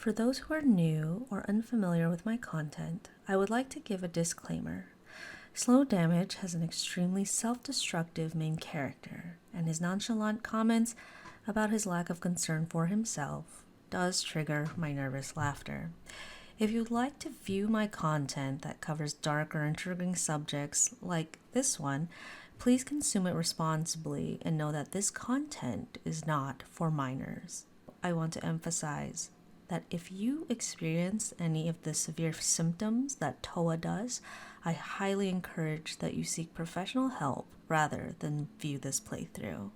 For those who are new or unfamiliar with my content, I would like to give a disclaimer. Slow Damage has an extremely self-destructive main character, and his nonchalant comments about his lack of concern for himself does trigger my nervous laughter. If you'd like to view my content that covers darker and triggering subjects like this one, please consume it responsibly and know that this content is not for minors. I want to emphasize that if you experience any of the severe symptoms that Towa does, I highly encourage that you seek professional help rather than view this playthrough.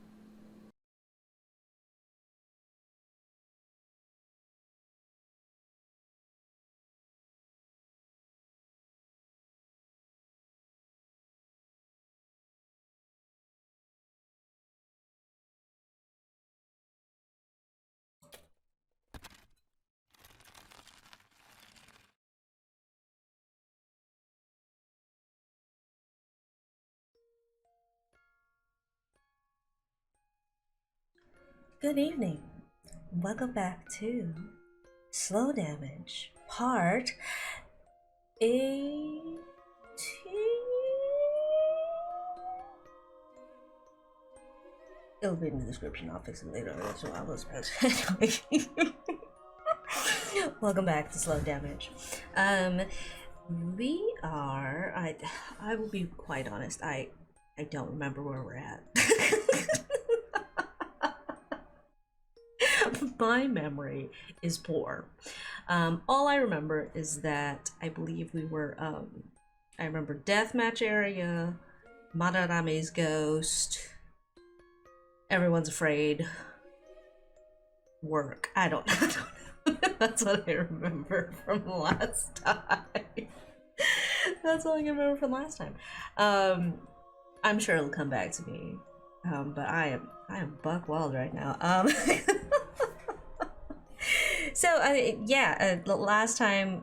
Good evening. Welcome back to Slow Damage, part 18. It'll be in the description. I'll fix it later. That's what I was anyway. Welcome back to Slow Damage. We are. I will be quite honest. I don't remember where we're at. My memory is poor. All I remember is that I believe we were, I remember Deathmatch area, Madarame's ghost, everyone's afraid, work. I don't know. That's what I remember from last time. That's all I can remember from last time. I'm sure it'll come back to me. But I am buck wild right now. So last time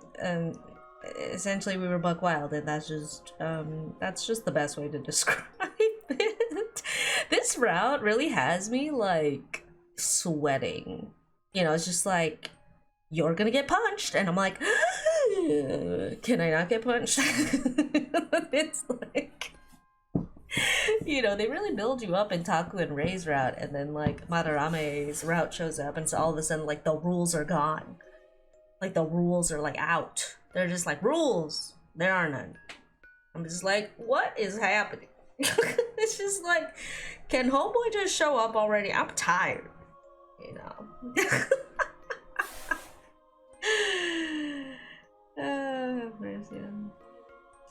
essentially we were buck wild, and that's just the best way to describe it. This route really has me like sweating. You know, it's just like, you're gonna get punched, and I'm like, can I not get punched? It's like, you know, they really build you up in Taku and Rei's route, and then like Madarame's route shows up, and so all of a sudden like the rules are gone. Like the rules are like out. They're just like, rules. There are none. I'm just like, what is happening? It's just like, can homeboy just show up already? I'm tired. You know. Mercy.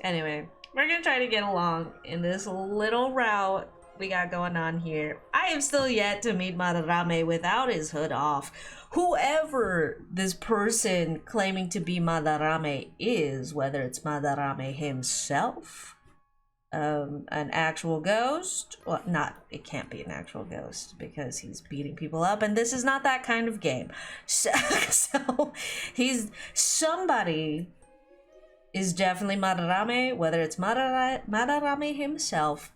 Anyway, we're gonna try to get along in this little route we got going on here. I am still yet to meet Madarame without his hood off. Whoever this person claiming to be Madarame is, whether it's Madarame himself, an actual ghost, well, it can't be an actual ghost because he's beating people up, and this is not that kind of game. So he's somebody is definitely Madarame, whether it's Madarame himself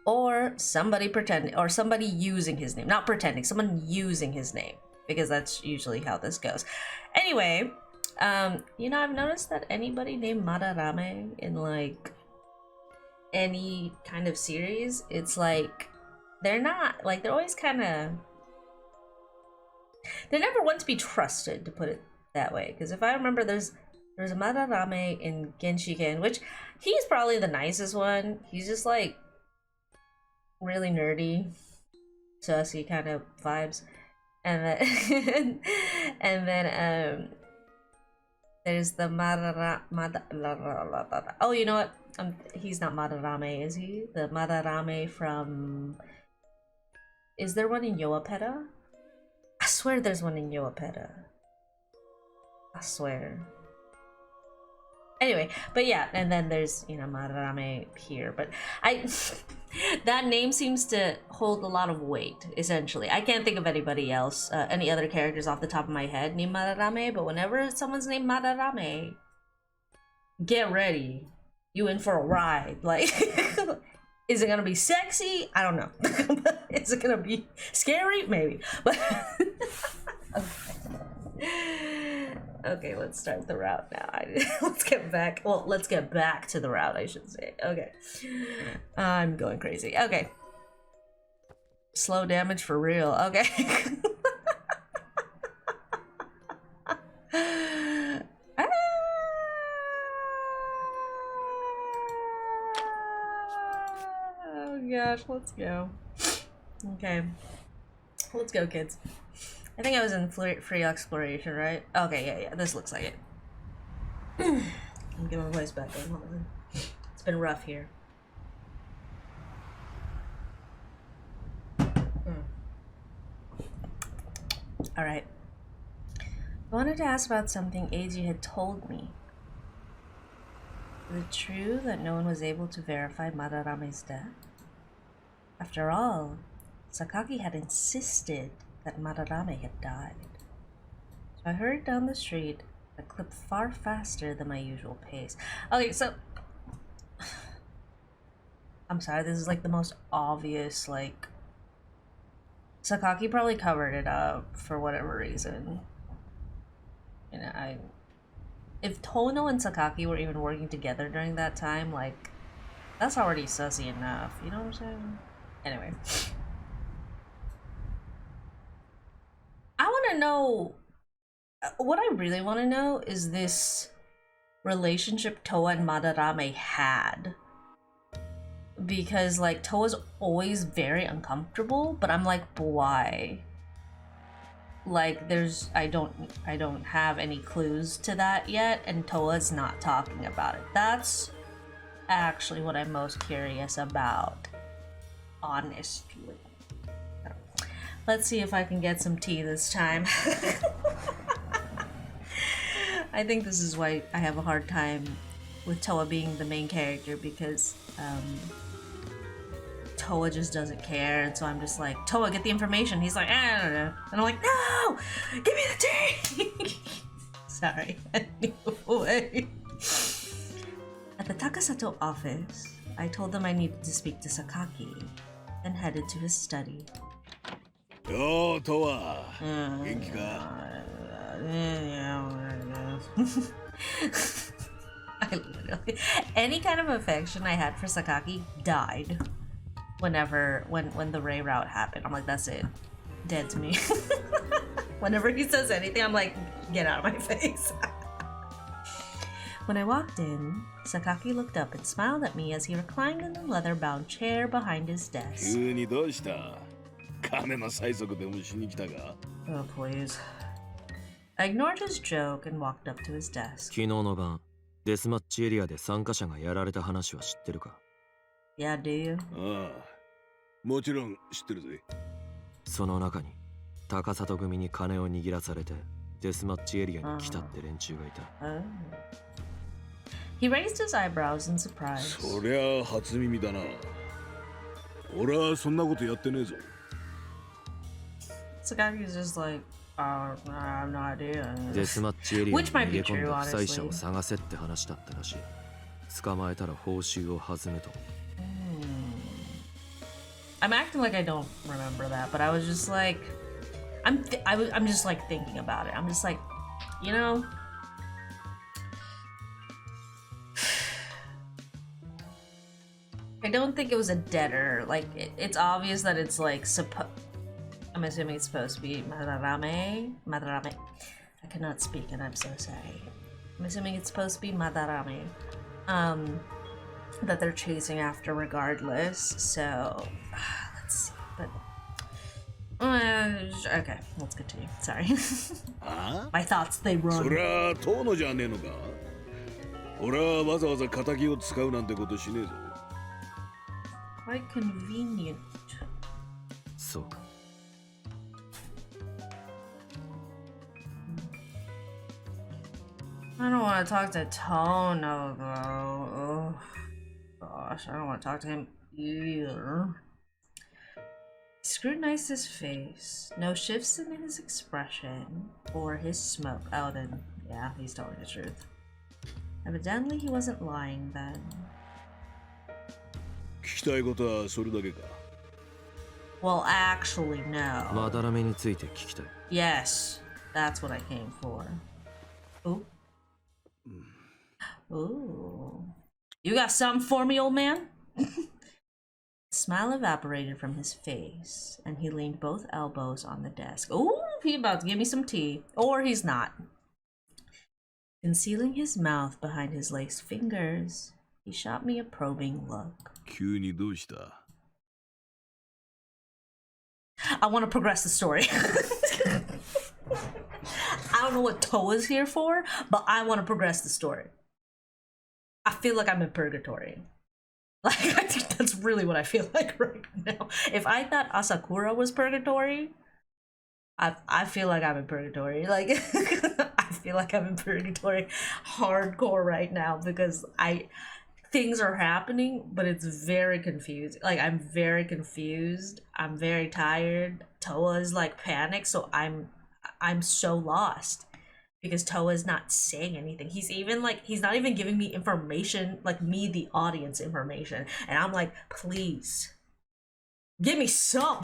or somebody pretending, or somebody using his name. Not pretending, someone using his name, because that's usually how this goes. Anyway, you know, I've noticed that anybody named Madarame in like any kind of series, it's like they're not, like, they're always kind of, they're never one to be trusted, to put it that way. Because if I remember, there's a Madarame in Genshiken, which he's probably the nicest one. He's just like really nerdy, sussy kind of vibes. And then there's the oh, you know what? He's not Madarame, is he? The Madarame from, is there one in Yoapeda? I swear there's one in Yoapeda. I swear. Anyway, but yeah, and then there's, you know, Madarame here, but that name seems to hold a lot of weight, essentially. I can't think of anybody else, any other characters off the top of my head named Madarame, but whenever someone's named Madarame, get ready. You in for a ride. Like, is it gonna be sexy? I don't know. Is it gonna be scary? Maybe. But Okay, let's start the route now. Let's get back. Well, let's get back to the route, I should say. Okay. I'm going crazy. Okay. Slow damage for real. Okay. Oh gosh, let's go. Okay. Let's go, kids. I think I was in free exploration, right? Okay, yeah, this looks like it. I'm getting my voice back in. Hold on. It's been rough here. Alright. I wanted to ask about something Eiji had told me. Is it true that no one was able to verify Madarame's death? After all, Sakaki had insisted that Madarame had died. So I hurried down the street, a clip far faster than my usual pace. Okay, so... I'm sorry, this is like the most obvious, like... Sakaki probably covered it up for whatever reason. You know, if Tono and Sakaki were even working together during that time, like, that's already sussy enough, you know what I'm saying? Anyway. I want to know... What I really want to know is this relationship Towa and Madarame had. Because, like, Towa's always very uncomfortable, but I'm like, why? Like, I don't have any clues to that yet, and Towa's not talking about it. That's actually what I'm most curious about, honestly. Let's see if I can get some tea this time. I think this is why I have a hard time with Towa being the main character, because Towa just doesn't care, and so I'm just like, Towa, get the information. He's like, I don't know. And I'm like, no! Give me the tea! Sorry. Anyway. At the Takasato office, I told them I needed to speak to Sakaki, and headed to his study. Yo, Towa. Genki ka? I literally... Any kind of affection I had for Sakaki died when the Ray route happened. I'm like, that's it. Dead to me. Whenever he says anything, I'm like, get out of my face. When I walked in, Sakaki looked up and smiled at me as he reclined in the leather-bound chair behind his desk. Oh, please. I ignored his joke and walked up to his desk. Yeah, do you? もちろん知ってるぜ。その中に高里組に金を握らされてデスマッチエリアに来たって連中がいた。He raised his eyebrows in surprise. そりゃ初耳だな。俺はそんなことやってねえぞ。Sakaki's just like, I have no idea. デスマッチエリアに逃げ込んだ負債者を探せって話だったらしい。捕まえたら報酬を弾むと。I'm acting like I don't remember that, but I was just like, I'm just like thinking about it. I'm just like, you know, I don't think it was a debtor. Like, it's obvious that it's like I'm assuming it's supposed to be Madarame. I cannot speak, and I'm so sorry. I'm assuming it's supposed to be Madarame. That they're chasing after regardless, so let's see, but okay, let's continue. Sorry. My thoughts, they run. そりゃ遠野じゃねえのか。俺はわざわざ仇を使うなんてことしねえぞ。 Quite convenient. そうか。I don't want to talk to Tono though. Oh, gosh, I don't want to talk to him either. He scrutinized his face. No shifts in his expression or his smoke. Oh, then, yeah, he's telling the truth. Evidently, he wasn't lying then. 聞きたいことはそれだけか。 Well, actually, no. マダラメについて聞きたい。 Yes, that's what I came for. Ooh. Ooh. You got something for me, old man? Smile evaporated from his face, and he leaned both elbows on the desk. Ooh, he about to give me some tea. Or he's not. Concealing his mouth behind his laced fingers, he shot me a probing look. 急にどうした? I want to progress the story. I don't know what Towa's here for, but I want to progress the story. I feel like I'm in purgatory. Like, I think that's really what I feel like right now. If I thought Asakura was purgatory, I feel like I'm in purgatory. Like, I feel like I'm in purgatory hardcore right now because things are happening, but it's very confusing. Like, I'm very confused. I'm very tired. Towa is like panicked, so I'm so lost because Towa is not saying anything. He's not even giving me information, like me, the audience, information. And I'm like, please, give me some.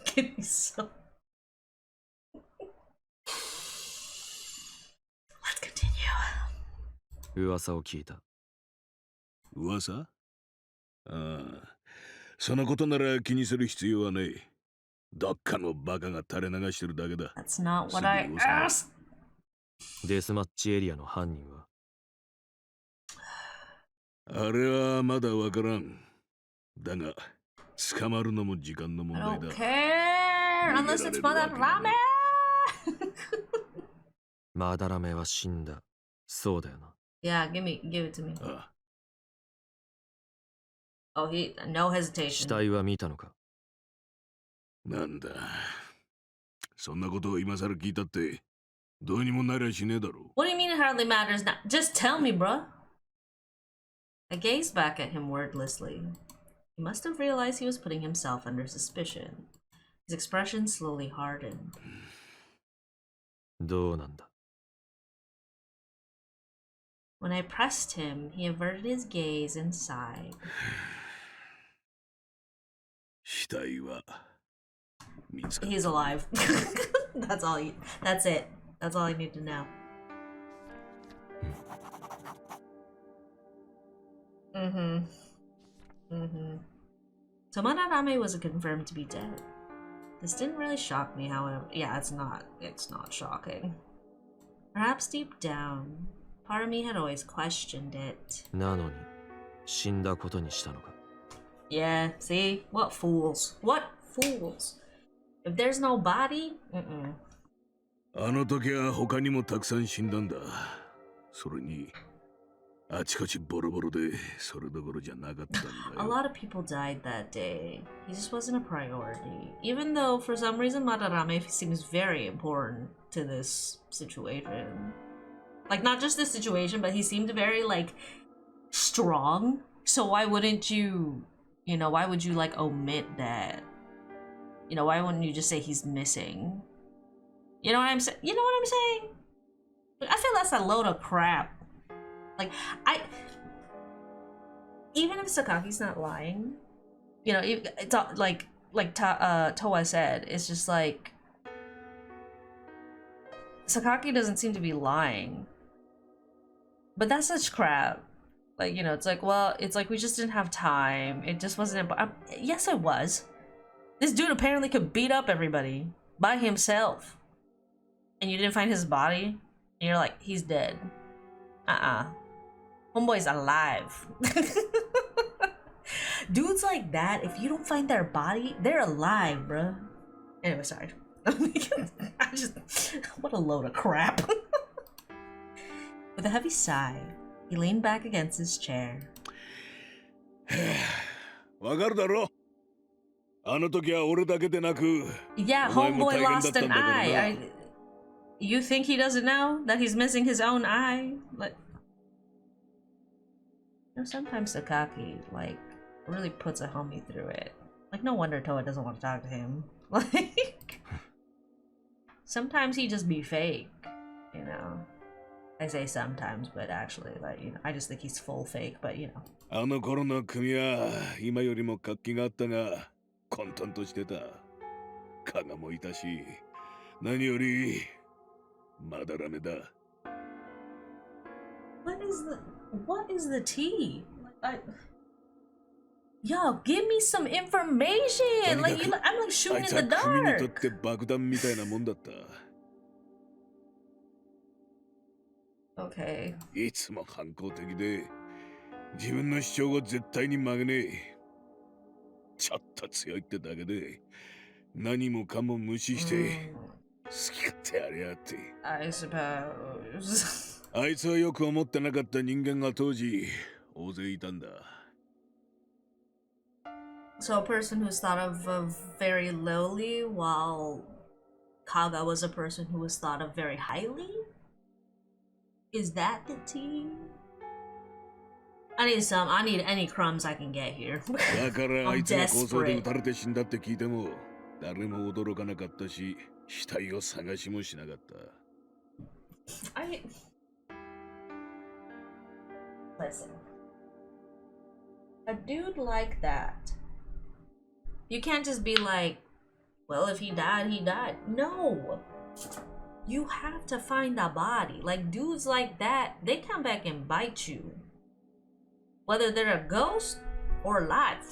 Give me some. Let's continue. 噂を聞いた。噂? ああ、そのことなら気にする必要はない。どっかのバカが垂れ流してるだけだ。 That's not what I asked. デスマッチエリアの犯人はあれはまだわからん。だが、捕まるのも時間の問 I 題 don't だ。 care unless it's Madarame. マダラメは死んだ。そうだよな。Yeah, give it to me. ああ、 Oh, no 死 hesitation. 体は見たのか。なんだ。そんなことを今更聞いたって、どうにもなりゃしねえだろ。 What do you mean it hardly matters now? Just tell me, bruh. I gazed back at him wordlessly. He must have realized he was putting himself under suspicion. His expression slowly hardened. どうなんだ。 When I pressed him, he averted his gaze and sighed. 死体は見つかった。 He's alive. That's it. That's all I need to know. So Madarame was confirmed to be dead. This didn't really shock me, however. Yeah, it's not shocking. Perhaps deep down, part of me had always questioned it. なのに死んだことにしたのか。 Yeah, see? What fools. What fools. If there's no body, あの時は他にもたくさん死んだんだ。それに、あちこちボロボロでそれどころじゃなかったんだよ。 A lot of people died that day. He just wasn't a priority. Even though, for some reason, Madarame seems very important to this situation. Like, not just this situation, but he seemed very, like, strong. So why wouldn't you, why would you, like, omit that? Why wouldn't you just say he's missing? You know what I'm saying? You know what I'm saying? I feel that's a load of crap. Like, even if Sakaki's not lying, it's like Towa said, it's just like Sakaki doesn't seem to be lying. But that's such crap. Like, it's like, well, it's like we just didn't have time. It just wasn't. Yes, it was. This dude apparently could beat up everybody by himself. And you didn't find his body? And you're like, he's dead. Homeboy's alive. Dudes like that, if you don't find their body, they're alive, bruh. Anyway, sorry. What a load of crap. With a heavy sigh, he leaned back against his chair. わかるだろ? あの時は俺だけでなく、 Yeah, お前も homeboy 大変だ lost ったん an だからな。 eye. You think he doesn't know that he's missing his own eye? Like, sometimes Sakaki, like, really puts a homie through it. Like, no wonder Towa doesn't want to talk to him. Like, sometimes he just be fake, I say sometimes, but actually, like, I just think he's full fake, but あの頃の組は今よりも活気があったが、混沌としてた。加賀もいたし、何よりまだらめだ。What is the tea? Yo, give me some information. Like I'm like あ shooting い in つ the は組にとっ dark. て爆弾みたいなもんだった。 Okay. いつも反抗的で自分の主張を絶対に曲げねえ。ちょっと強いってだけで何もかも無視して好き勝手やりやがって。 I suppose. あいつはよく思ってなかった人間が当時大勢いたんだ。 So a person who's thought of very lowly, while Kaga was a person who was thought of very highly? Is that the tea? I need any crumbs I can get here. だからあ I'm いつが構想で撃 desperate. たれて死んだって聞いても誰も驚かなかったし死体を探しもしなかった。 Listen. A dude like that, you can't just be like, well, if he died, he died. No. You have to find a body. Like, dudes like that, they come back and bite you. Whether they're a ghost or alive.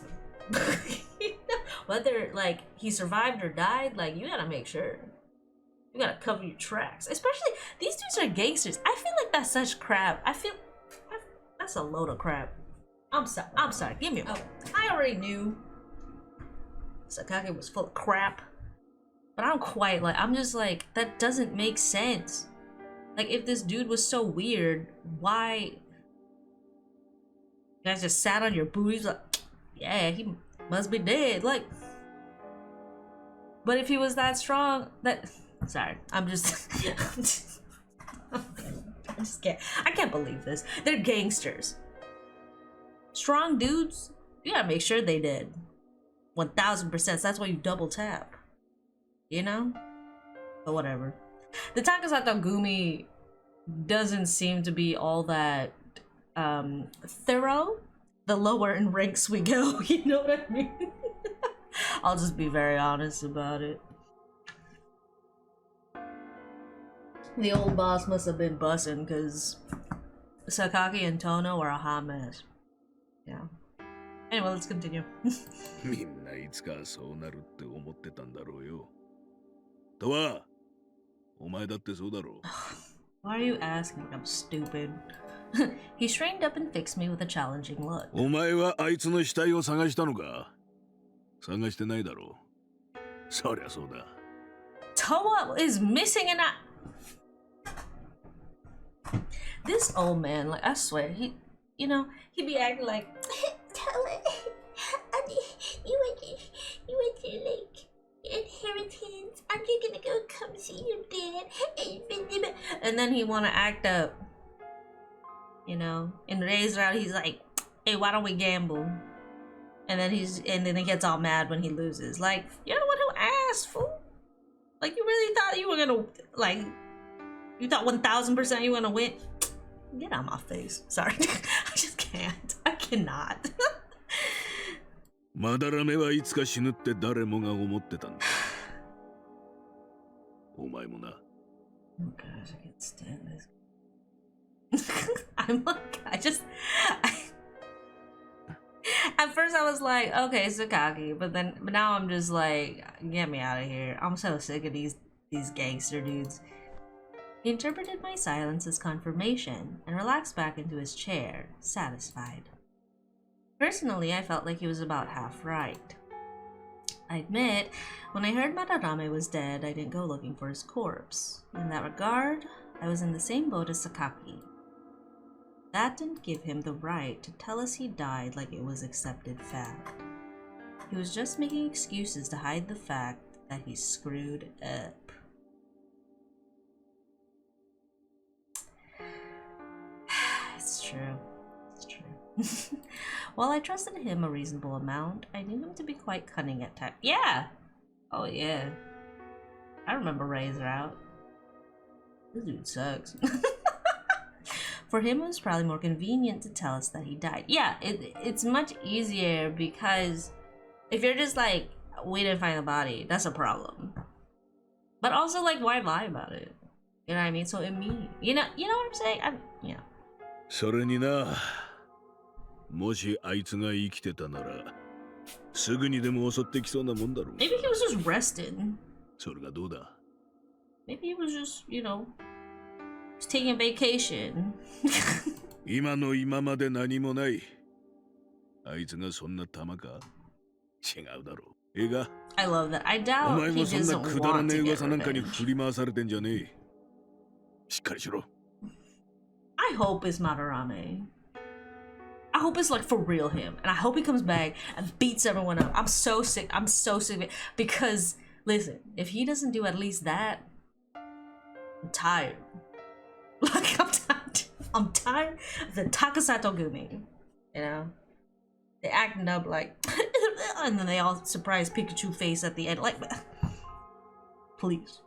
Whether, like, he survived or died, like, you gotta make sure. You gotta cover your tracks. Especially, these dudes are gangsters. I feel like that's such crap. That's a load of crap. I'm sorry. Give me a moment. I already knew Sakaki was full of crap. But I don't quite like, I'm just like, that doesn't make sense. Like, if this dude was so weird, why? You guys just sat on your booties like, yeah, he must be dead. Like, but if he was that strong, sorry, I can't believe this. They're gangsters. Strong dudes, you gotta make sure they did. 1000%. That's why you double tap. You know? But whatever. The Takasato Gumi doesn't seem to be all that thorough. The lower in ranks we go, you know what I mean? I'll just be very honest about it. The old boss must have been bussin' because Sakaki and Tono are a hot mess. Yeah. Anyway, let's continue. みんないつかそうなるって思ってたんだろうよ。とは、お前だってそうだろう。 Why are you asking? I'm stupid. He straightened up and fixed me with a challenging look. お前はあいつの死体を探したのか？探してないだろう。そりゃそうだ。 Towa is missing and this old man, like, I swear, he be acting like, Towa, you went to like inheritance. I'm just gonna go come see your dad. And then he wanna act up. You know, in Razor Out, he's like, hey, why don't we gamble? And then he gets all mad when he loses. Like, you're the one who asked, fool. Like, you really thought you were gonna, like, you thought 1000% you were gonna win? Get out of my face. Sorry. I just can't. I cannot. マダラメはいつか死ぬって誰もが思ってたんだ。お前もな。 Oh gosh, I can't stand this. At first I was like, okay, Sakaki, but now I'm just like, get me out of here. I'm so sick of these gangster dudes. He interpreted my silence as confirmation and relaxed back into his chair, satisfied. Personally, I felt like he was about half right. I admit, when I heard Madarame was dead, I didn't go looking for his corpse. In that regard, I was in the same boat as Sakaki. That didn't give him the right to tell us he died like it was accepted fact. He was just making excuses to hide the fact that he screwed up. It's true. It's true. While I trusted him a reasonable amount, I knew him to be quite cunning at times. Yeah! Oh yeah. I remember Razor Out. This dude sucks. For him, it was probably more convenient to tell us that he died. Yeah, it's much easier because if you're just like, we didn't find the body, that's a problem. But also, like, why lie about it? You know what I mean? So immediate. You know what I'm saying? それにな、もしあいつが生きてたなら、すぐにでも襲ってきそうなもんだろう。Maybe he was just resting. それがどうだ? Maybe he was just, you know, just taking a vacation. 今の今まで何もない。あいつがそんな玉か? 違うだろう。映画 I love that. I お doubt 前 he もそんな doesn't くだら want ねえ to get 噂なんかに revenge. 振り回されてんじゃねえ。しっかりしろ。I hope it's Madarame. I hope it's like for real him. And I hope he comes back and beats everyone up. I'm so sick. I'm so sick of it. Because, listen, if he doesn't do at least that, I'm tired. Like, I'm tired. I'm tired of the Takasato Gumi. You know? They acting up like, and then they all surprise Pikachu face at the end. Like, please.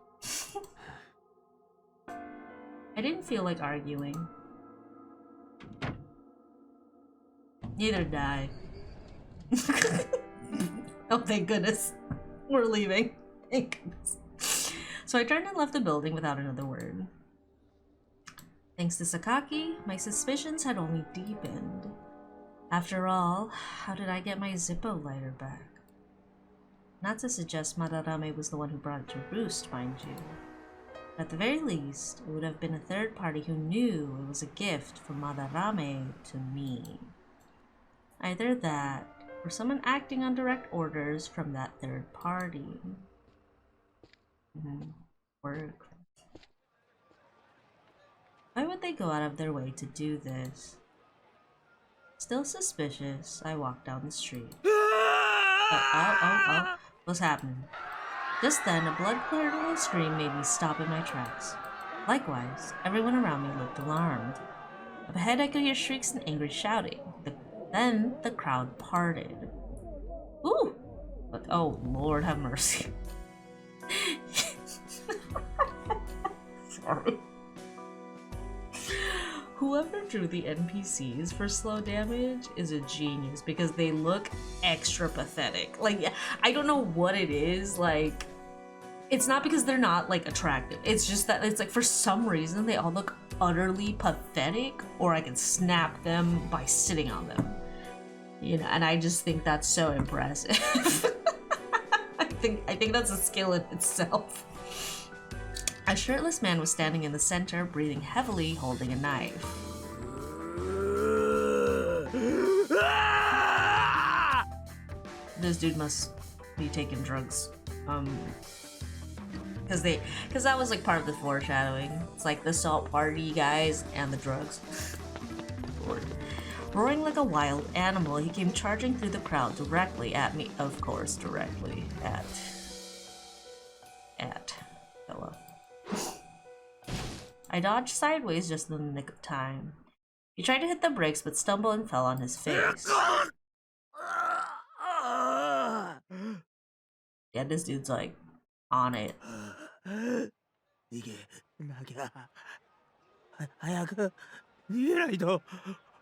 I didn't feel like arguing. Neither did I. Oh, thank goodness. We're leaving. Thank goodness. So I turned and left the building without another word. Thanks to Sakaki, my suspicions had only deepened. After all, how did I get my Zippo lighter back? Not to suggest Madarame was the one who brought it to Roost, mind you. At the very least, it would have been a third party who knew it was a gift from Madarame to me. Either that, or someone acting on direct orders from that third party. Work. Why would they go out of their way to do this? Still suspicious, I walked down the street. Oh, what's happening? Just then, a blood-curdling scream made me stop in my tracks. Likewise, everyone around me looked alarmed. Up ahead, I could hear shrieks and angry shouting. Then the crowd parted. Ooh! But, oh, Lord have mercy. Sorry. Whoever drew the NPCs for slow damage is a genius because they look extra pathetic. Like, I don't know what it is, like, it's not because they're not, like, attractive. It's just that it's like, for some reason, they all look utterly pathetic, or I can snap them by sitting on them. You know, and I just think that's so impressive. I think that's a skill in itself. A shirtless man was standing in the center, breathing heavily, holding a knife. This dude must be taking drugs. Because that was like part of the foreshadowing. It's like the salt party guys and the drugs. Lord. Roaring like a wild animal, he came charging through the crowd directly at me. Of course, directly at Towa. I dodged sideways just in the nick of time. He tried to hit the brakes but stumbled and fell on his face. Yeah, this dude's like on it.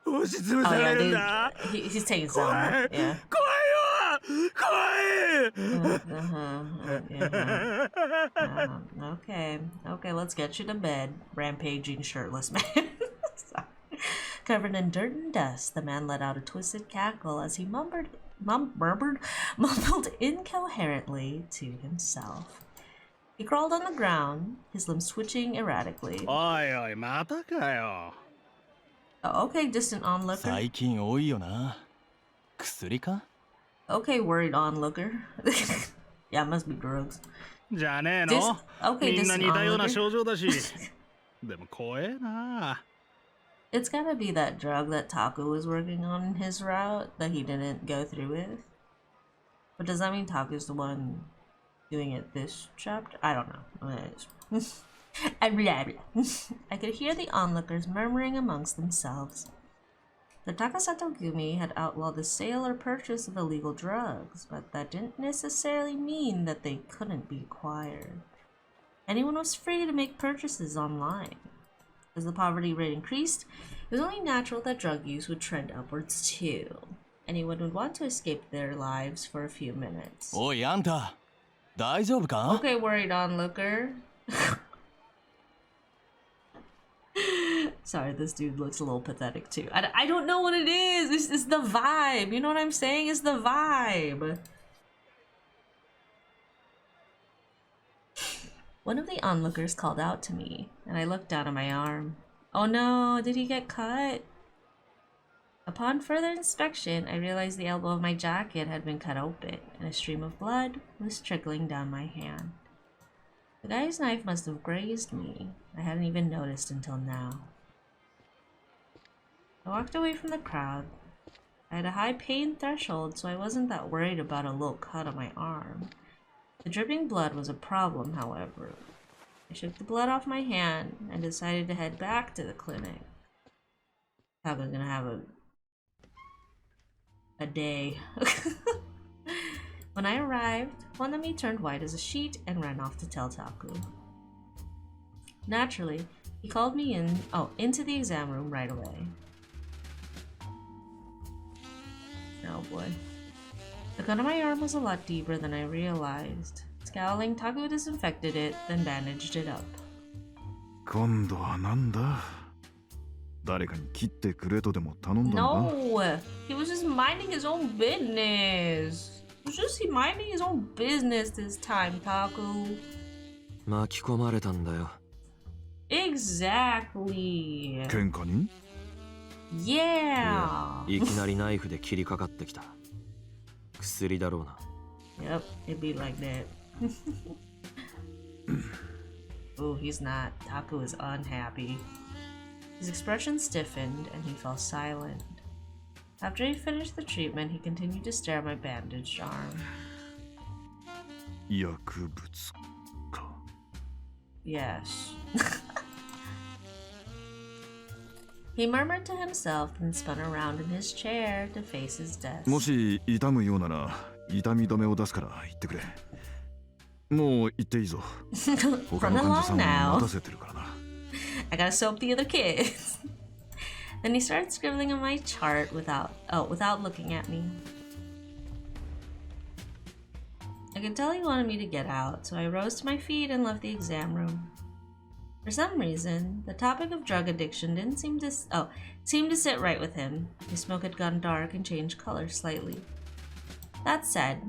Oh yeah, dude, he's taking some. Yeah. Okay, let's get you to bed, rampaging shirtless man. Covered in dirt and dust, the man let out a twisted cackle as he mumbled incoherently to himself. He crawled on the ground, his limbs twitching erratically. Oi, またかよ。 Oh, okay, distant onlooker. 最近多いよな。薬か? Okay, worried onlooker. Yeah, it must be drugs. じゃねえの? Okay, みんな distant 似たような onlooker. 症状だし。でも怖えな。 It's gotta be that drug that Taku was working on in his route that he didn't go through with. But does that mean Taku's the one doing it this chapter? I don't know. I could hear the onlookers murmuring amongst themselves. The Takasato Gumi had outlawed the sale or purchase of illegal drugs, but that didn't necessarily mean that they couldn't be acquired. Anyone was free to make purchases online. As the poverty rate increased, it was only natural that drug use would trend upwards too. Anyone would want to escape their lives for a few minutes. おい、あんた、大丈夫か? Okay, worried onlooker. Sorry, this dude looks a little pathetic too. I don't know what it is. It's the vibe. You know what I'm saying? It's the vibe. One of the onlookers called out to me, and I looked down at my arm. Oh no, did he get cut? Upon further inspection, I realized the elbow of my jacket had been cut open, and a stream of blood was trickling down my hand. The guy's knife must have grazed me. I hadn't even noticed until now. I walked away from the crowd. I had a high pain threshold, so I wasn't that worried about a little cut on my arm. The dripping blood was a problem, however. I shook the blood off my hand and decided to head back to the clinic. Taku's gonna have a day. When I arrived, one of me turned white as a sheet and ran off to tell Taku. Naturally, he called me into the exam room right away. Oh boy. The cut on my arm was a lot deeper than I realized. Scowling, Taku disinfected it, then bandaged it up. 今度はなんだ? 誰かに切ってくれとでも頼んだのか? No! He was just minding his own business. He was just minding his own business this time, Taku. 巻き込まれたんだよ。 Exactly. 喧嘩に? Yeah. いきなりナイフで切りかかってきた。薬だろうな。Yep, it'd be like that. Oh, he's not. Taku is unhappy. His expression stiffened and he fell silent. After he finished the treatment, he continued to stare at my bandaged arm. 薬物か. Yes. He murmured to himself and spun around in his chair to face his desk. もし痛むようなら痛み止めを出すから言ってくれ。もう行っていいぞ。他の患者さんを待たせてるからな。I gotta soap the other kids. Then he started scribbling on my chart without looking at me. I could tell he wanted me to get out, so I rose to my feet and left the exam room. For some reason, the topic of drug addiction didn't seem to sit right with him. His smoke had gone dark and changed color slightly. That said,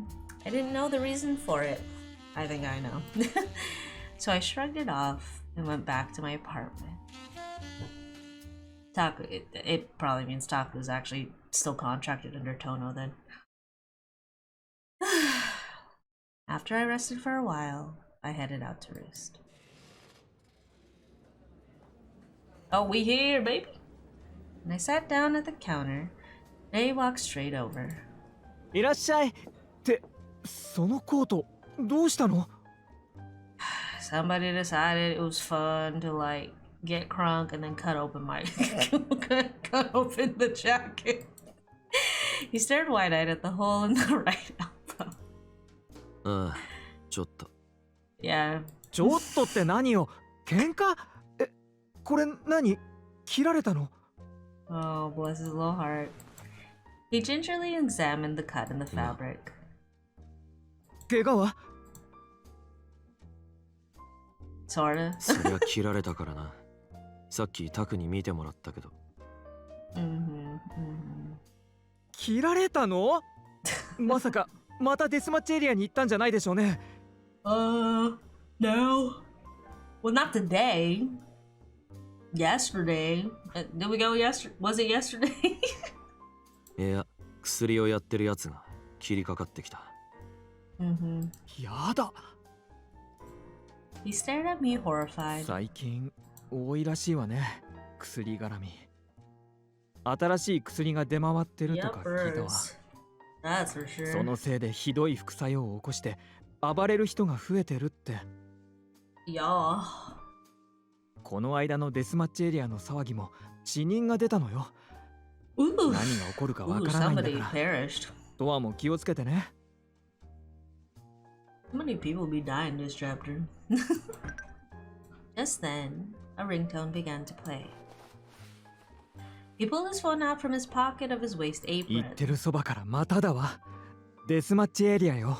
I didn't know the reason for it. I think I know. So I shrugged it off and went back to my apartment. Taku, it probably means Taku is actually still contracted under Tono then. After I rested for a while, I headed out to Roost. Oh, we here, baby! And I sat down at the counter. They walked straight over. いらっしゃい。って、そのコートどうしたの? Somebody decided it was fun to like get crunk and then cut open cut open the jacket. He stared wide-eyed at the hole in the right elbow. ああ、ちょっと。Yeah. ちょっとって何よ？喧嘩？え、これ何？切られたの? Oh, bless his little heart. He gingerly examined the cut in the fabric. 怪我は? Sorta. そりゃ切られたからな。さっきタクに見てもらったけど。切られたの? まさかまたデスマッチエリアに行ったんじゃないでしょうね。No. Well, not today. Yesterday. Did we go yesterday? Was it yesterday? いや、薬をやってるやつが切りかかってきた。やだ。He stared at me horrified. 最近多いらしいわね、薬絡み。新しい薬が出回ってるとか聞いたわ。That's for sure. そのせいでひどい副作用を起こして暴れる人が増えてるって。Yeah. この間のデスマッチエリアの騒ぎも死人が出たのよ。何が起こるかわからないんだから。トアも気をつけてね。How many people be dying this chapter? Just then, a ringtone began to play. He pulled his phone out from his pocket of his waist 言 apron. ってるそばからまただわ。デスマッチエリアよ。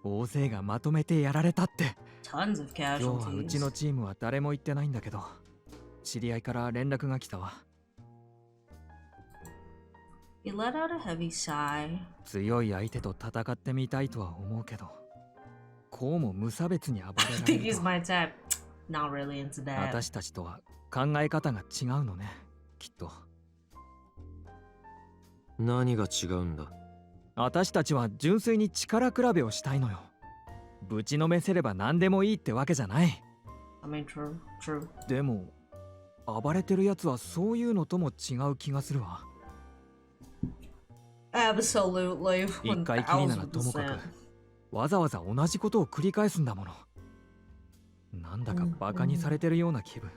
大勢がまとめてやられたって。 Tons of 今日はうち casualties. のチームは誰も行ってないんだけど、知り合いから連絡が来たわ。 He let out a heavy sigh. 強い相手と戦ってみたいとは思うけど、こうも無差別に暴 I れら think れる he's と my type. Not really into that. 私たちとは考え方が違うのね、きっと。何が違うんだ？私たちは純粋に力比べをしたいのよ。ぶちのめせれば何でもいいってわけじゃない。 I mean, true. でも暴れてるやつはそういうのとも違う気がするわ。 Absolutely. 一回きりならともかく、わざわざ同じことを繰り返すんだもの。なんだかバカにされてるような気分。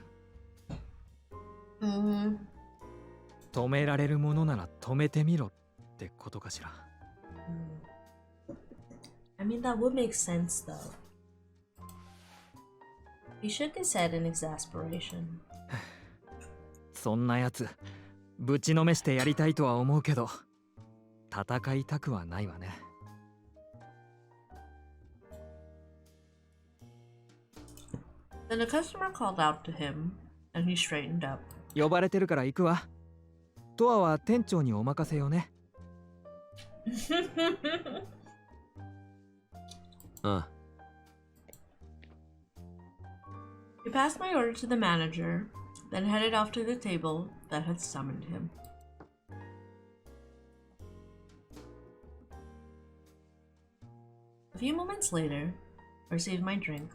止められるものなら止めてみろってことかしら。 I mean, that would make sense, though. He shook his head in exasperation. そんなやつぶちのめしてやりたいとは思うけど、戦いたくはないわね。 Then a customer called out to him, and he straightened up. 呼ばれてるから行くわ。トアは店長にお任せよね。ああ。 He passed my order to the manager, then headed off to the table that had summoned him. A few moments later, I received my drink.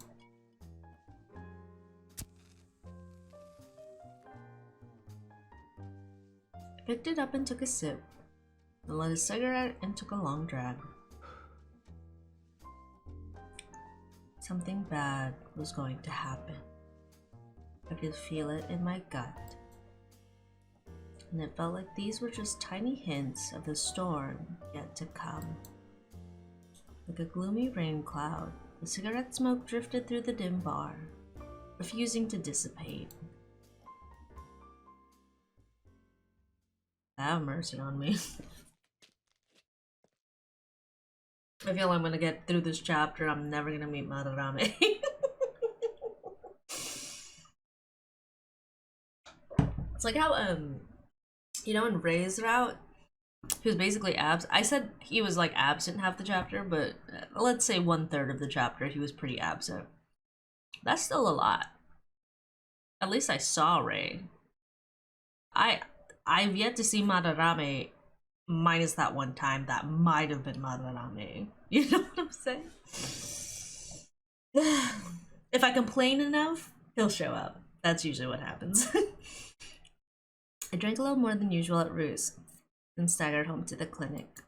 I picked it up and took a sip, then lit a cigarette and took a long drag. Something bad was going to happen. I could feel it in my gut. And it felt like these were just tiny hints of the storm yet to come. Like a gloomy rain cloud, the cigarette smoke drifted through the dim bar, refusing to dissipate. Have mercy on me. I feel I'm gonna get through this chapter. I'm never gonna meet Madarame. It's like how you know, in Ray's route, he was basically absent. I said he was like absent half the chapter, but let's say 1/3 of the chapter he was pretty absent. That's still a lot. At least I saw Ray. I've yet to see Madarame, minus that one time that might have been Madarame. You know what I'm saying? If I complain enough, he'll show up. That's usually what happens. I drank a little more than usual at Roost, then staggered home to the clinic.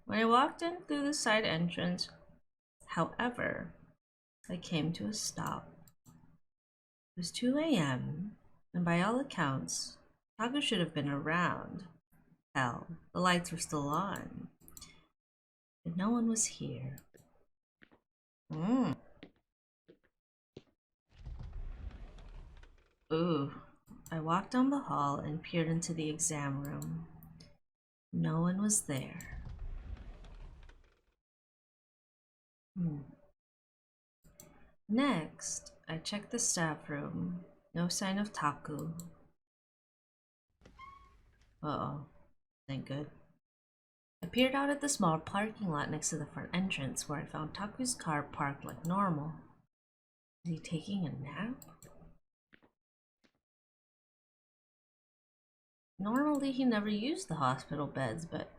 When I walked in through the side entrance, however, I came to a stop. It was 2 a.m., and by all accounts, Taku should have been around. Hell, the lights were still on. But no one was here. Ooh. I walked down the hall and peered into the exam room. No one was there. Next, I checked the staff room. No sign of Taku. Uh-oh. Thank good. I peered out at the small parking lot next to the front entrance where I found Taku's car parked like normal. Is he taking a nap? Normally he never used the hospital beds, but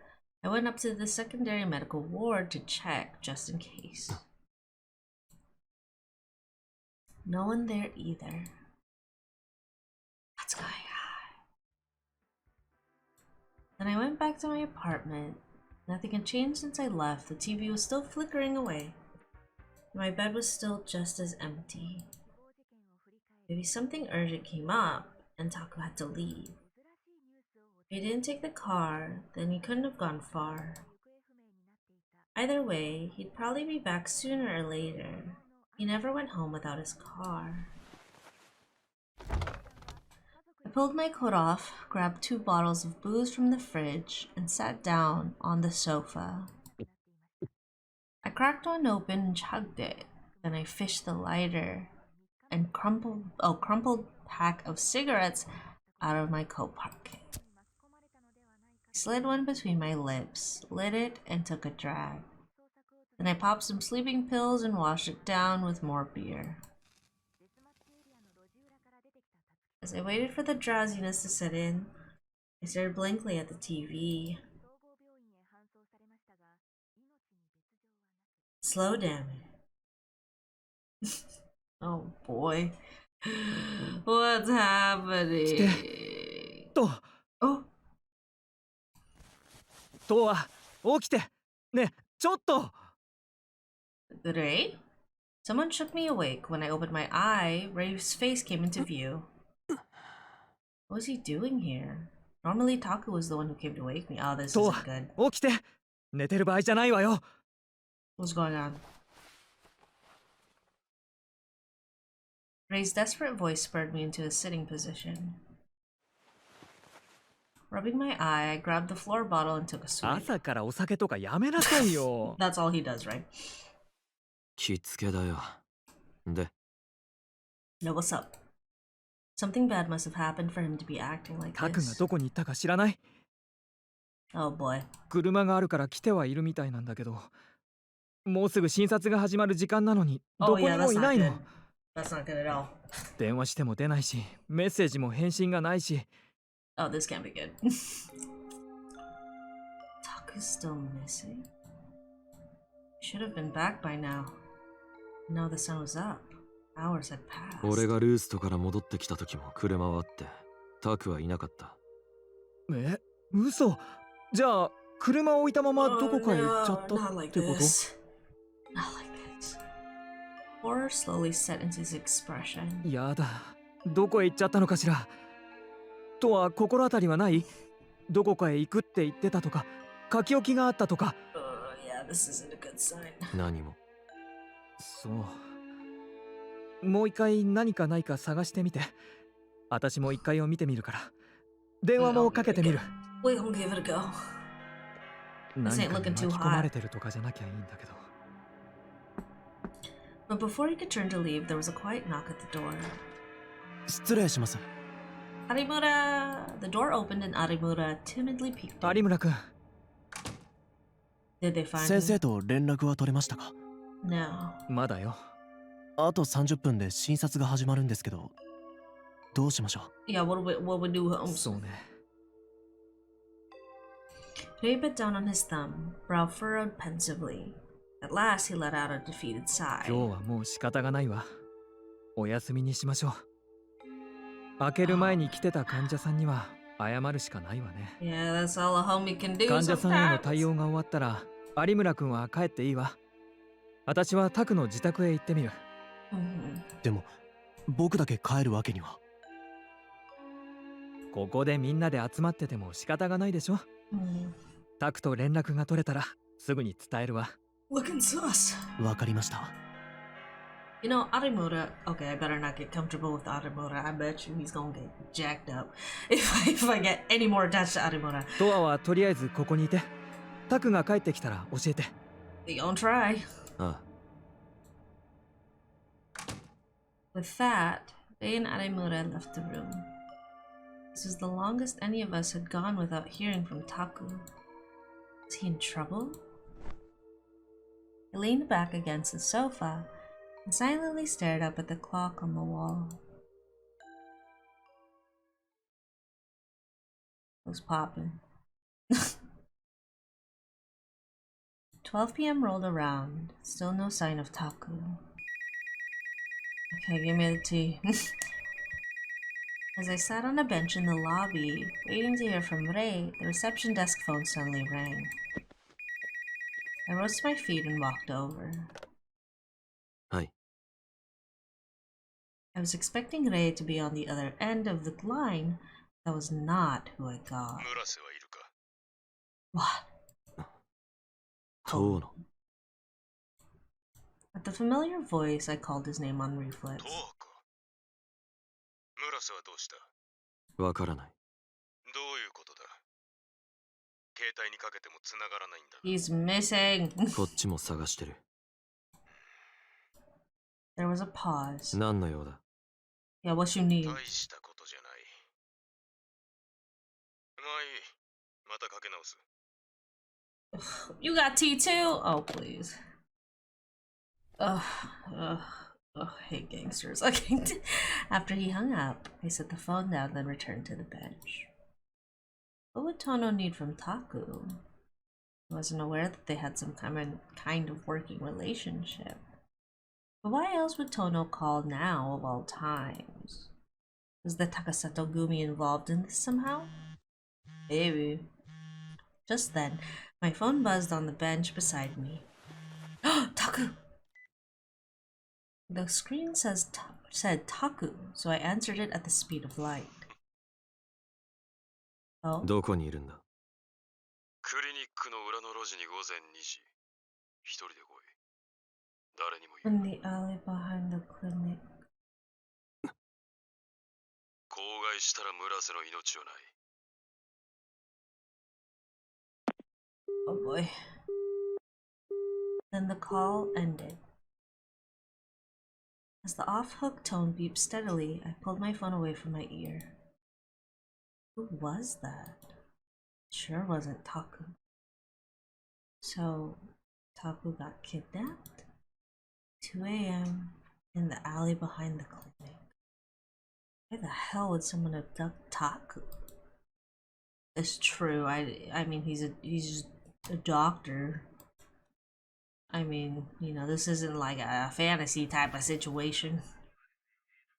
I went up to the secondary medical ward to check just in case. No one there either. What's going on? Then I went back to my apartment. Nothing had changed since I left. The TV was still flickering away. My bed was still just as empty. Maybe something urgent came up and Taku had to leave. If he didn't take the car, then he couldn't have gone far. Either way, he'd probably be back sooner or later. He never went home without his car. I pulled my coat off, grabbed 2 bottles of booze from the fridge, and sat down on the sofa. I cracked one open and chugged it. Then I fished the lighter. and crumpled pack of cigarettes out of my coat pocket. I slid one between my lips, lit it, and took a drag. Then I popped some sleeping pills and washed it down with more beer. As I waited for the drowsiness to set in, I stared blankly at the TV. Slow damage. Oh boy. What's happening? Oh. トワ、起きて。ね、ちょっと。Ray? Someone shook me awake. When I opened my eye, Ray's face came into view. What was he doing here? Normally Taku was the one who came to wake me. Oh, this isn't good. 起きて。寝てる場合じゃないわよ。What's going on? Ray's desperate voice spurred me into a sitting position. Rubbing my eye, I grabbed the floor bottle and took a swig. 朝からお酒とかやめなさいよ。That's all he does, right? 気付けだよ。で、 No, what's up? Something bad must have happened for him to be acting like タクが this. どこに行ったか知らない？ Oh boy. 車があるから来てはいるみたいなんだけど、もうすぐ診察が始まる時間なのにど Oh こに yeah, も that's いな not い good. の。 That's not good at all. 電話しても出ないし、メッセージも返信がないし。 Oh, this can't be good. Taku's still missing? Should have been back by now. No, the sun was up. Hours had passed. 俺がルーストから戻ってきた時も車はあって、タクはいなかった。え、嘘。じゃあ、車を置いたままどこかへ行っちゃったってこと？ Not like this. Horror slowly set into his expression. やだ。どこへ行っちゃったのかしら。とは心当たりはない？どこかへ行くって言ってたとか、書き置きがあったとか。Yeah, this isn't a good sign. 何も。そう。もう一回何かないか探してみて。私も一回を見てみるから。電話もかけてみる。We gonna give it a go. 何かに巻き込まれてるとかじゃなきゃいいんだけど。But before he could turn to leave, there was a quiet knock at the door. 失礼します。 Arimura! The door opened and Arimura timidly peeked in. 有村君。Did they find 先 him? 生と連絡は取れましたか？ No. まだよ。あと30分で診察が始まるんですけど、どうしましょう？ Yeah, what would do, Holmes? そうね。Ray bit down on his thumb, brow furrowed pensively. At last, he let out a defeated sigh. 今日はもう仕方がないわ。お休みにしましょう。開ける前に来てた患者さんには謝るしかないわね。Yeah, that's all a homie can do. 患者さんへの sometimes. 対応が終わったら、有村君は帰っていいわ。私はタクの自宅へ行ってみる。でも、僕だけ帰るわけには。ここでみんなで集まってても仕方がないでしょ。タクと連絡が取れたらすぐに伝えるわ。Looking sus. わかりました。You know, Arimura. Okay, I better not get comfortable with Arimura. I bet you he's gonna get jacked up if I get any more attached to Arimura. トアはとりあえずここにいて。タクが帰ってきたら教えて。We gonna try. ああ。With that, Ray and Arimura left the room. This was the longest any of us had gone without hearing from Taku. Was he in trouble? I leaned back against the sofa and silently stared up at the clock on the wall. It was popping. 12 p.m. rolled around, still no sign of Taku. Okay, give me the tea. As I sat on a bench in the lobby, waiting to hear from Ray, the reception desk phone suddenly rang. I rose to my feet and walked over. はい。I was expecting Ray to be on the other end of the line. That was not who I got. 村瀬はいるか？ What? トウの。 At the familiar voice, I called his name on reflex. トワか。村瀬はどうした？わからない。どういうことだ？携帯にかけても繋がらないんだ。 He's missing. こっちも探してる。 There was a pause. 何の用だ？ Yeah, what you need? 大したことじゃない。まあいい。またかけ直す。You got tea too? Oh, please. Ugh, ugh, ugh, hate gangsters. Okay. After he hung up, I set the phone down, then returned to the bench. What would Tono need from Taku? I wasn't aware that they had some kind of working relationship. But why else would Tono call now of all times? Was the Takasato Gumi involved in this somehow? Maybe. Just then, my phone buzzed on the bench beside me. Taku! The screen said Taku, so I answered it at the speed of light. Oh? どこにいるんだ？クリニックの裏の路地に午前2時。一人で来い。誰にも言う。 In the alley behind the clinic. 口外したら村瀬の命はない。 Oh boy. Then the call ended. As the off-hook tone beeped steadily, I pulled my phone away from my ear. Who was that? Sure wasn't Taku. So, Taku got kidnapped? 2 a.m. in the alley behind the clinic. Why the hell would someone abduct Taku? It's true. I mean, he's just a doctor. I mean, you know, this isn't like a fantasy type of situation.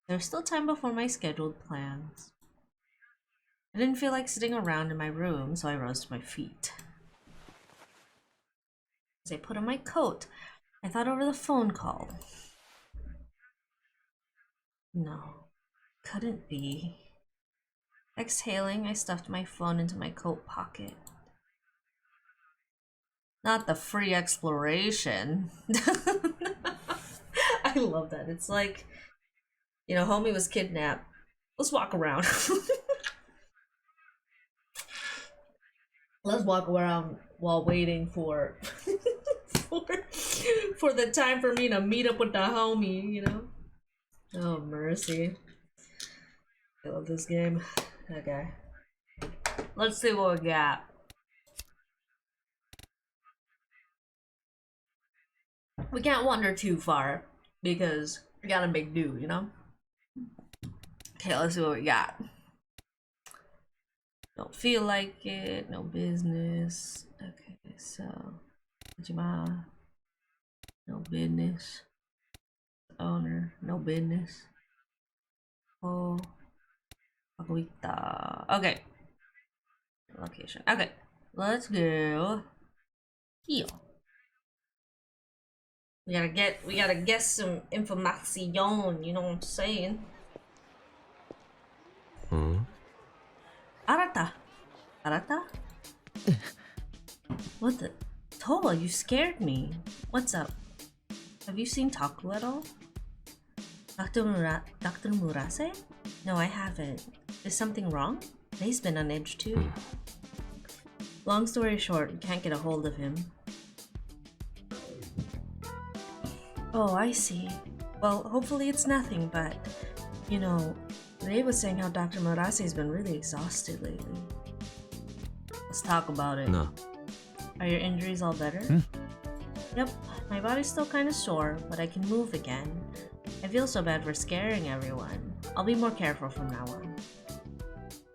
There's still time before my scheduled plans. I didn't feel like sitting around in my room, so I rose to my feet. As I put on my coat, I thought over the phone call. No, couldn't be. Exhaling, I stuffed my phone into my coat pocket. Not the free exploration. I love that. It's like, you know, homie was kidnapped. Let's walk around. Let's walk around while waiting for for the time for me to meet up with the homie, you know? Oh, mercy. I love this game. Okay. Let's see what we got. We can't wander too far because we gotta make do, you know? Okay, let's see what we got. Don't feel like it, no business. Okay, so Jima, no business. Owner, no business. Oh, Aguita. Okay. Location. Okay, let's go. Heal. We gotta get some information, you know what I'm saying? Arata. Arata? What the? Towa, you scared me. What's up? Have you seen Taku at all? Dr. Murase? No, I haven't. Is something wrong? He's been on edge too. Long story short, we can't get a hold of him. Oh, I see. Well, hopefully it's nothing, but, you know, Ray was saying how Dr. Murase's been really exhausted lately. Let's talk about it. No. Are your injuries all better? Yep, my body's still kind of sore, but I can move again. I feel so bad for scaring everyone. I'll be more careful from now on.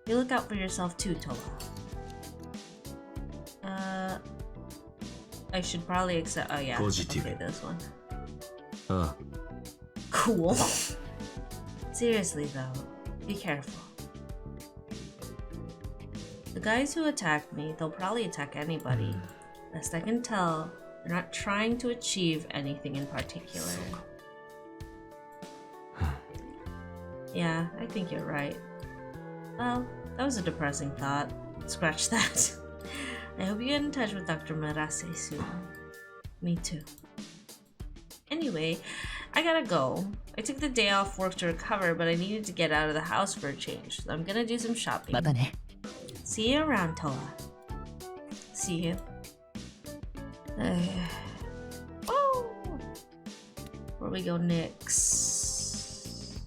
You look out for yourself too, Towa. I should probably accept. Oh yeah, Positive. okay, this one. Ah. Cool. Seriously though, be careful. The guys who attacked me, they'll probably attack anybody. Best I can tell, they're not trying to achieve anything in particular. Yeah, I think you're right. Well, that was a depressing thought. Scratch that. I hope you get in touch with Dr. Murase soon. Me too. Anyway, I gotta go. I took the day off work to recover, but I needed to get out of the house for a change, so I'm gonna do some shopping. See you around, Towa. See you. Oh! Where we go next?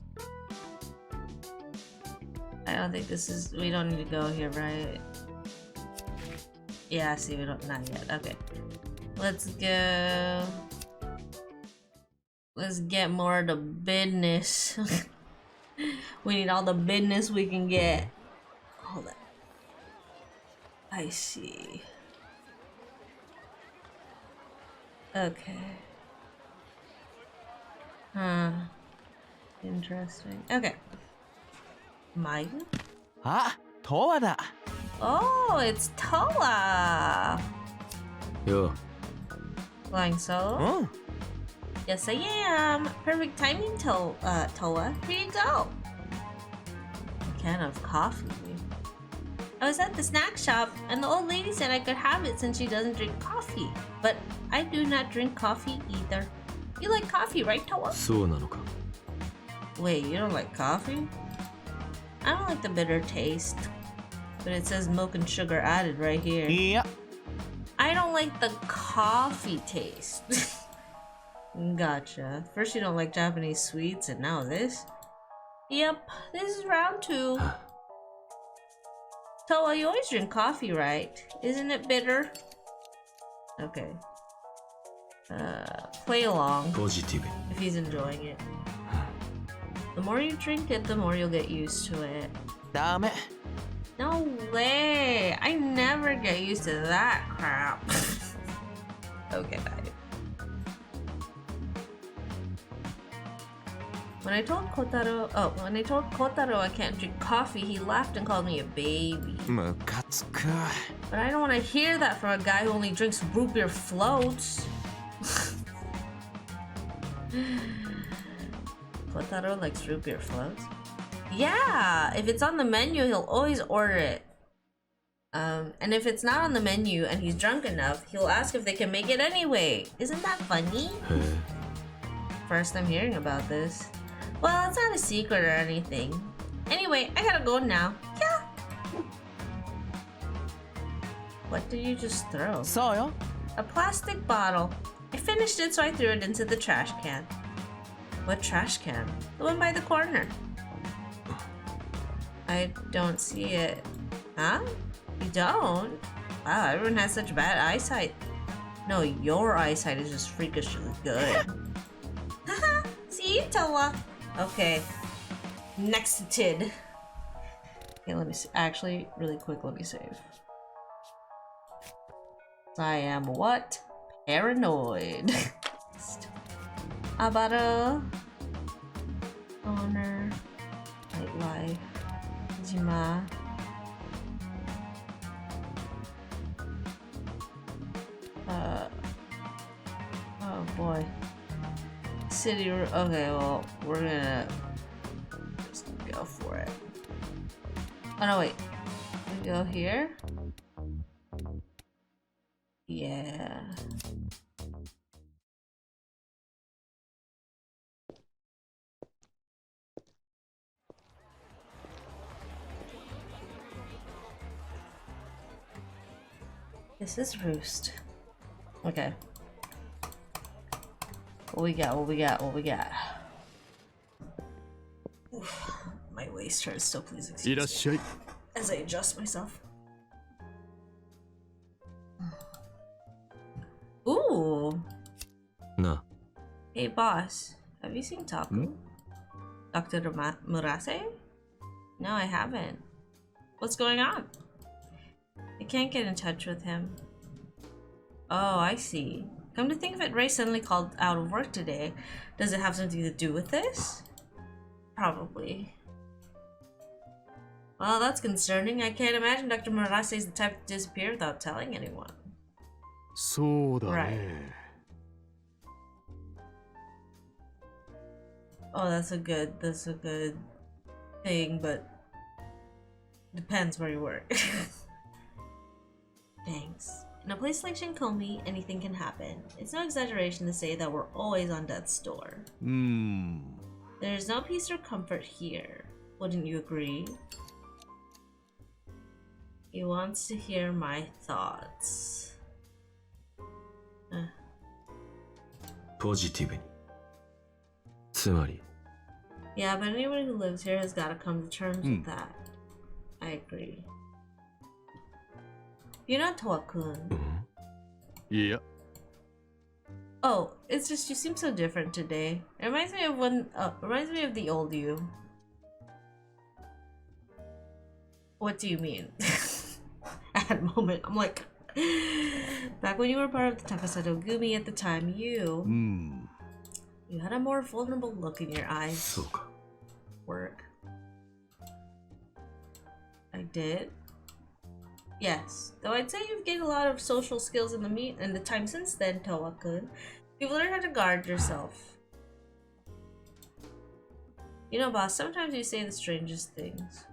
I don't think this is. We don't need to go here, right? Yeah, see, we don't. Not yet. Okay. Let's go. Let's get more of the business. We need all the business we can get. Hold on. I see. Okay. Huh. Interesting. Okay. Maya? Ah, Towa da. Oh, it's Towa! Yo, Flying solo? Oh, Yes, I am. Perfect timing, Towa. Here you go. A can of coffee. I was at the snack shop, and the old lady said I could have it since she doesn't drink coffee. But I do not drink coffee either. You like coffee, right, Towa? そうなのか。 Wait, you don't like coffee? I don't like the bitter taste. But it says milk and sugar added right here. yeah. I don't like the coffee taste. Gotcha. First you don't like Japanese sweets, and now this? Yep, this is round 2. Towa, you always drink coffee, right? Isn't it bitter? Okay. Play along ポジティブに。 if he's enjoying it. The more you drink it, the more you'll get used to it. ダメ。 No way! I never get used to that crap. Okay, bye. When I told Kotaro I can't drink coffee, he laughed and called me a baby. ムカつく。 But I don't want to hear that from a guy who only drinks root beer floats. Kotaro likes root beer floats? Yeah! If it's on the menu, he'll always order it. And if it's not on the menu and he's drunk enough, he'll ask if they can make it anyway. Isn't that funny? へえ。 First I'm hearing about this. Well, it's not a secret or anything. Anyway, I gotta go now. Yeah. What did you just throw? そうよ。 A plastic bottle. I finished it, so I threw it into the trash can. What trash can? The one by the corner. I don't see it. Huh? You don't? Wow, everyone has such bad eyesight. No, your eyesight is just freakishly good. Haha, see you, Towa. Okay. Next tid. Okay, let me see. Actually, really quick, let me save. I am what? Paranoid. Abara. Honor. Nightlife. Jima. Oh boy. City. Okay, well, we're gonna just go for it. Oh no, wait. We go here. Yeah. This is Roost. Okay. What we got? What we got? What we got? Oof, my waist hurts, so please excuse me いらっしゃい。 as I adjust myself. Ooh. な、 Hey boss, have you seen Taku? Dr. Murase? No, I haven't. What's going on? I can't get in touch with him. Oh, I see. Come to think of it, Ray suddenly called out of work today. Does it have something to do with this? Probably. Well, that's concerning. I can't imagine Dr. Murase is the type to disappear without telling anyone. そうだね。 Oh, that's a good thing, but depends where you work. Thanks. In a place like Shinkomi, anything can happen. It's no exaggeration to say that we're always on death's door. There's no peace or comfort here. Wouldn't you agree? He wants to hear my thoughts. ポジティブに。つまり、 Yeah, but anyone who lives here has got to come to terms with that. I agree. You know Towa-kun? Yeah. Oh, it's just you seem so different today. It reminds me of the old you. What do you mean? At that moment, I'm like, back when you were part of the Takasato Gumi at the time, you had a more vulnerable look in your eyes. そうか Work. I did. Yes, though I'd say you've gained a lot of social skills in the time since then, Towa-kun. You've learned how to guard yourself. You know, boss, sometimes you say the strangest things.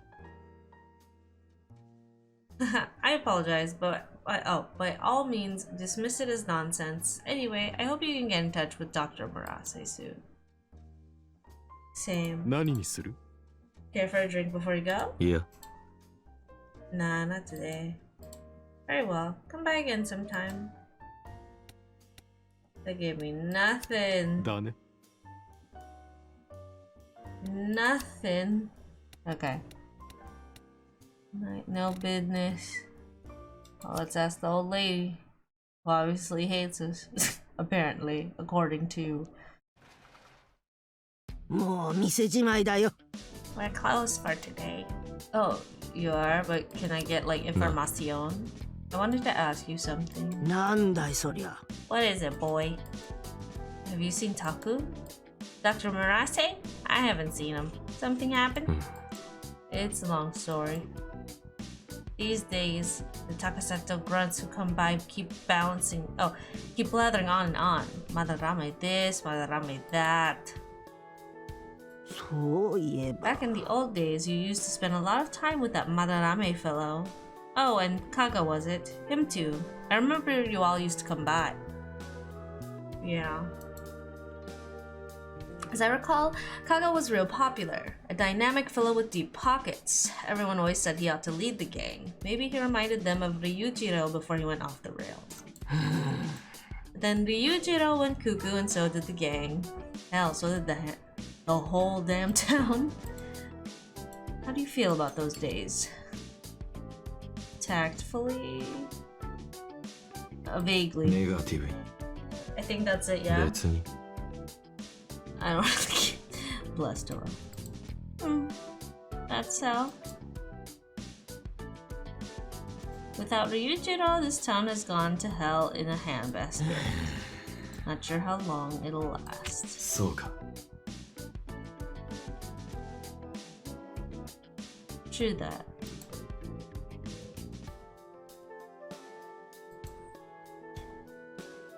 I apologize, but by all means, dismiss it as nonsense. Anyway, I hope you can get in touch with Dr. Madarame soon. Same. 何にする? Care for a drink before you go? いや Nah, not today. Very well. Come by again sometime. They gave me nothing. だね. Nothing. Okay. No business. Well, let's ask the old lady, who obviously hates us. Apparently, according to... もう店じまいだよ。 We're closed for today. Oh, you are? But can I get, like, information? I wanted to ask you something. なんだいそりゃ。 What is it, boy? Have you seen Taku? Dr. Madarame? I haven't seen him. Something happened? It's a long story. These days, the Takasato grunts who come by keep blathering on and on. Madarame this, Madarame that. そういえば。 Back in the old days, you used to spend a lot of time with that Madarame fellow. Oh, and Kaga was it? Him too. I remember you all used to come by. Yeah. As I recall, Kaga was real popular. A dynamic fellow with deep pockets. Everyone always said he ought to lead the gang. Maybe he reminded them of Ryujiro before he went off the rails. Then Ryujiro went cuckoo and so did the gang. Hell, so did the whole damn town. How do you feel about those days? Tactfully? Vaguely. ネガティブに I think that's it, yeah. 別に I don't really bless Towa. That's so. Without Ryujiro, this town has gone to hell in a handbasket. Not sure how long it'll last. そうか True that.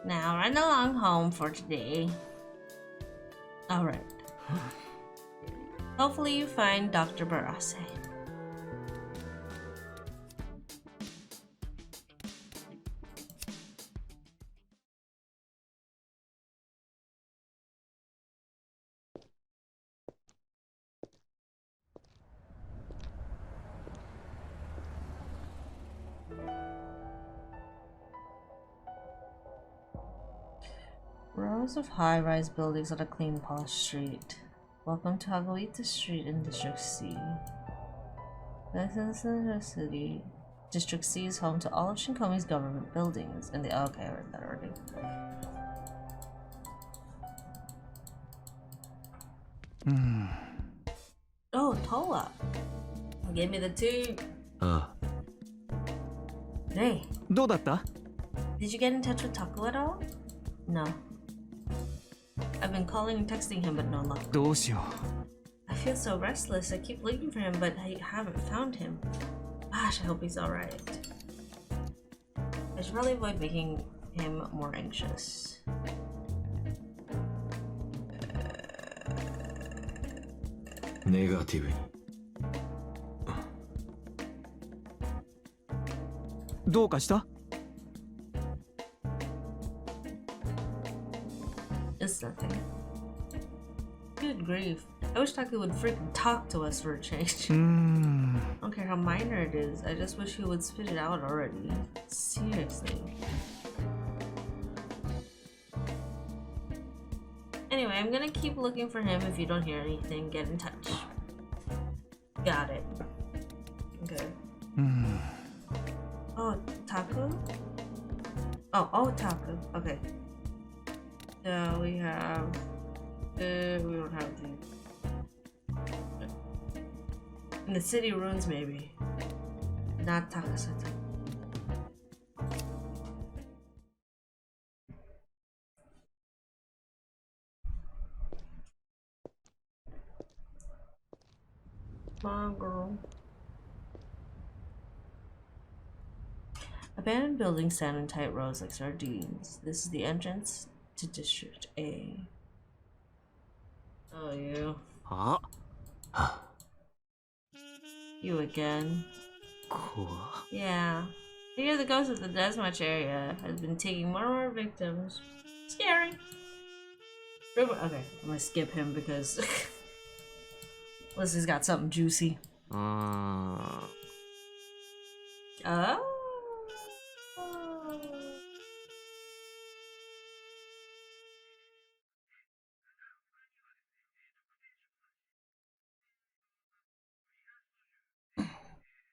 Now run along home for today. Alright. Hopefully you find Dr. Madarame. Rows of high-rise buildings on a clean, polished street. Welcome to Hagoita Street in District C. This is the city. District C is home to all of Shinkomi's government buildings. And the okay, I read that already. Oh, Towa. Give me the tea. あ Hey, どうだった did you get in touch with Taku at all? No. I've been calling and texting him, but no luck. どうしよ I feel so restless. I keep looking for him, but I haven't found him. Gosh, I hope he's alright. I should probably avoid making him more anxious. うネガティブに うどうかした It's nothing. Good grief. I wish Taku would freaking talk to us for a change. I don't care how minor it is. I just wish he would spit it out already. Seriously. Anyway, I'm gonna keep looking for him. If you don't hear anything, get in touch. Got it. Okay. Oh, Taku. Okay. So we have. We don't have the. In the city ruins, maybe. Not Takasata. Come on, girl. Abandoned buildings stand in tight rows like sardines. This is the entrance to District A. Oh, you. Huh? You again. Cool. Yeah. I hear the ghost of the Desmatch area has been taking more and more victims. Scary. Okay, I'm gonna skip him because Lizzie's got something juicy. Oh.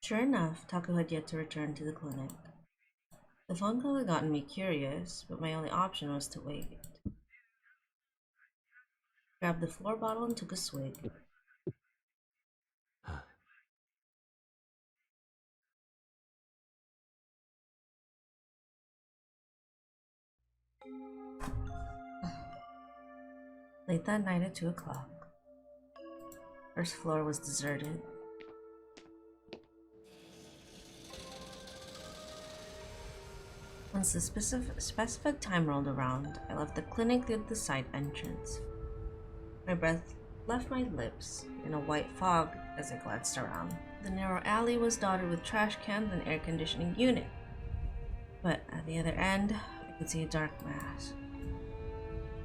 Sure enough, Taku had yet to return to the clinic. The phone call had gotten me curious, but my only option was to wait. Grabbed the floor bottle and took a swig. Late that night at 2 o'clock. First floor was deserted. Once the specified time rolled around, I left the clinic through the side entrance. My breath left my lips in a white fog as I glanced around. The narrow alley was dotted with trash cans and air conditioning unit. But at the other end, I could see a dark mass.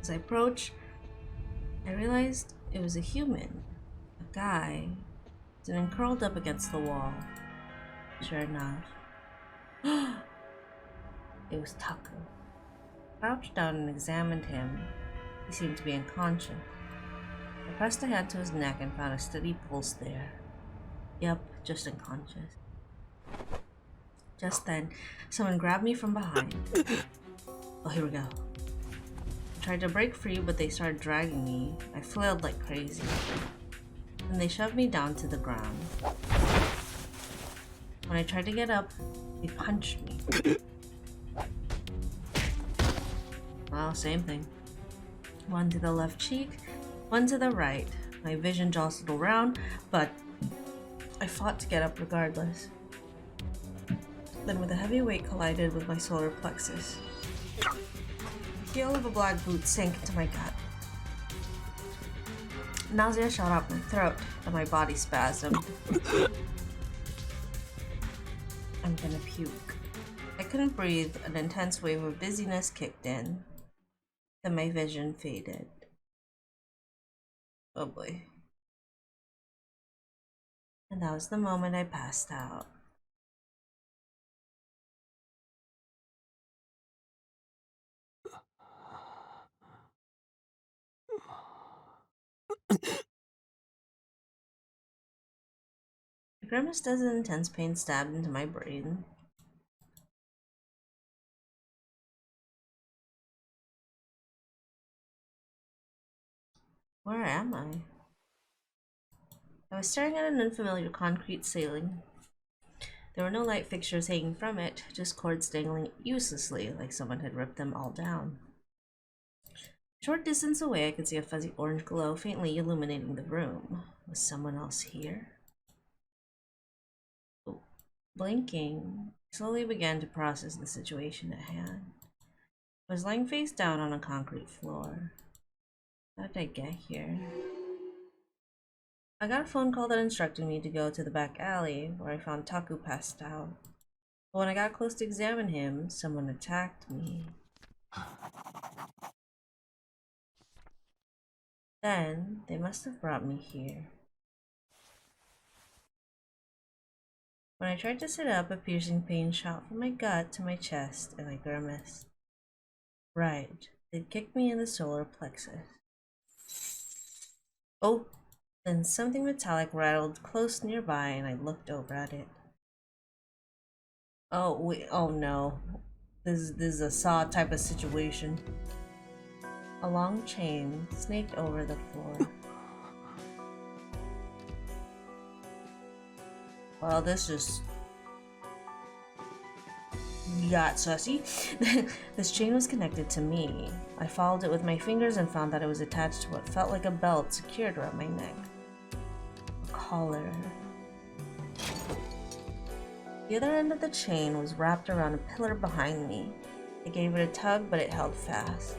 As I approached, I realized it was a human, a guy, sitting curled up against the wall. Sure enough, it was Taku. I crouched down and examined him. He seemed to be unconscious. I pressed a hand to his neck and found a steady pulse there. Yep, just unconscious. Just then, someone grabbed me from behind. Oh, here we go. I tried to break free, but they started dragging me. I flailed like crazy. Then they shoved me down to the ground. When I tried to get up, they punched me. Well, same thing. One to the left cheek, one to the right. My vision jostled around, but I fought to get up regardless. Then with a heavy weight collided with my solar plexus. The heel of a black boot sank into my gut. Nausea shot up my throat and my body spasmed. I'm gonna puke. I couldn't breathe. An intense wave of dizziness kicked in. Then my vision faded. Oh boy. And that was the moment I passed out. I grimaced as an intense pain stabbed into my brain. Where am I? I was staring at an unfamiliar concrete ceiling. There were no light fixtures hanging from it, just cords dangling uselessly like someone had ripped them all down. A short distance away, I could see a fuzzy orange glow faintly illuminating the room. Was someone else here? Oh. Blinking, I slowly began to process the situation at hand. I was lying face down on a concrete floor. How did I get here? I got a phone call that instructed me to go to the back alley, where I found Taku passed out. But when I got close to examine him, someone attacked me. Then, they must have brought me here. When I tried to sit up, a piercing pain shot from my gut to my chest, and I grimaced. Right, they'd kicked me in the solar plexus. Oh! Then something metallic rattled close nearby and I looked over at it. Oh, wait, oh no. This is a Saw type of situation. A long chain snaked over the floor. Well, this just got sussy. This chain was connected to me. I followed it with my fingers and found that it was attached to what felt like a belt secured around my neck. A collar. The other end of the chain was wrapped around a pillar behind me. I gave it a tug, but it held fast.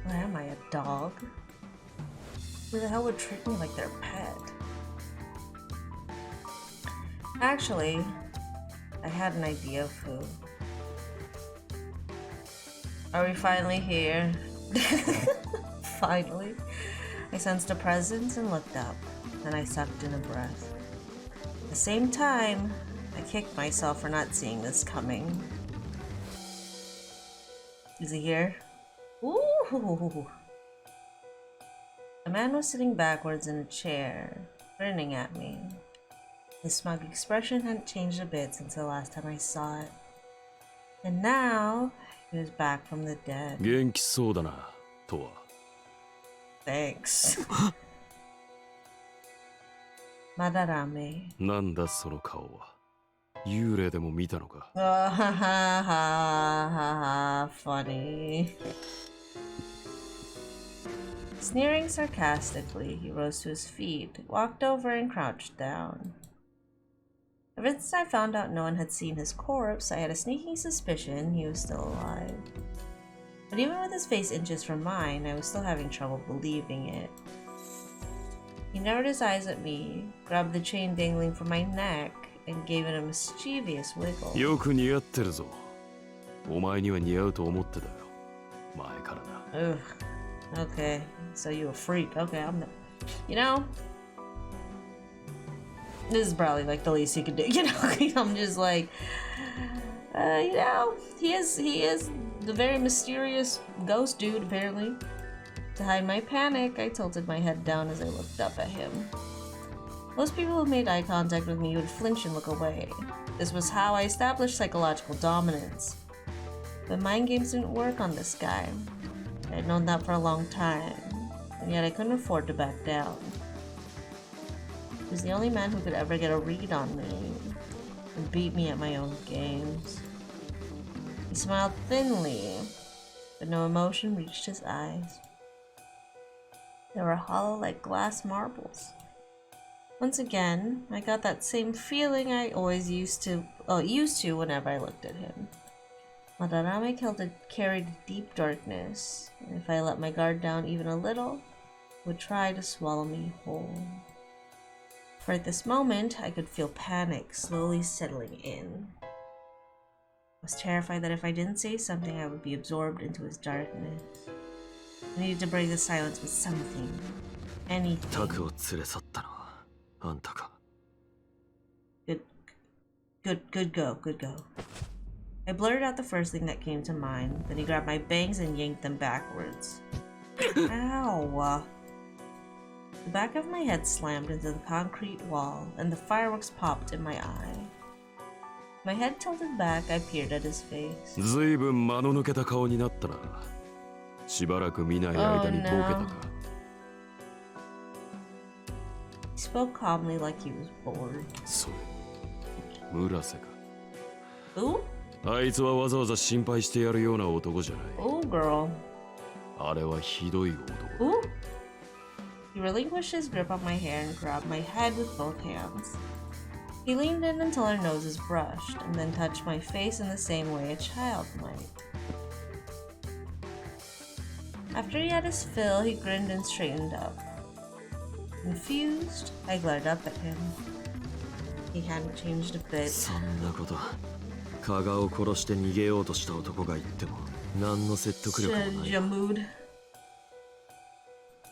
What am I, a dog? Who the hell would trick me like their pet? Actually, I had an idea of who. Are we finally here? Finally. I sensed a presence and looked up, and I sucked in a breath. At the same time, I kicked myself for not seeing this coming. Is he here? Ooh! A man was sitting backwards in a chair, grinning at me. His smug expression hadn't changed a bit since the last time I saw it. And now, he was back from the dead. 元気そうだな、Towa. Thanks. Madarame. なんだその顔は。幽霊でも見たのか。Oh, ha ha ha ha ha, funny. Sneering sarcastically, he rose to his feet, walked over and crouched down. Ever since I found out no one had seen his corpse, I had a sneaking suspicion he was still alive. But even with his face inches from mine, I was still having trouble believing it. He narrowed his eyes at me, grabbed the chain dangling from my neck, and gave it a mischievous wiggle. よく似合ってるぞ。お前には似合うと思ってたよ。前からな。Ugh. Okay, so you a freak. Okay, I'm not. You know, this is probably like the least he could do. You know, I'm just like, you know, he is the very mysterious ghost dude apparently. To hide my panic, I tilted my head down as I looked up at him. Most people who made eye contact with me would flinch and look away. This was how I established psychological dominance. But mind games didn't work on this guy. I had known that for a long time, and yet I couldn't afford to back down. He was the only man who could ever get a read on me and beat me at my own games. He smiled thinly, but no emotion reached his eyes. They were hollow like glass marbles. Once again, I got that same feeling I always used to whenever I looked at him. Madarame carried deep darkness, and if I let my guard down even a little, it would try to swallow me whole. For at this moment, I could feel panic slowly settling in. I was terrified that if I didn't say something, I would be absorbed into his darkness. I needed to break the silence with something. Anything. Takuを連れ去ったのはあんたか。Good go. I blurted out the first thing that came to mind, then he grabbed my bangs and yanked them backwards. Ow! The back of my head slammed into the concrete wall, and the fireworks popped in my eye. My head tilted back, I peered at his face. ずいぶん間の抜けた顔になったな。しばらく見ない間にボケたか。He spoke calmly like he was bored. それ、村瀬か。Ooh? あいつはわざわざ心配してやるような男じゃない。Ooh, girl. あれはひどい男。Ooh? He relinquished his grip on my hair and grabbed my head with both hands. He leaned in until our noses brushed, and then touched my face in the same way a child might. After he had his fill, he grinned and straightened up. Confused, I glared up at him. He hadn't changed a bit. そんなこと、加賀を殺して逃げようとした男が言っても何の説得力もない。Jamud.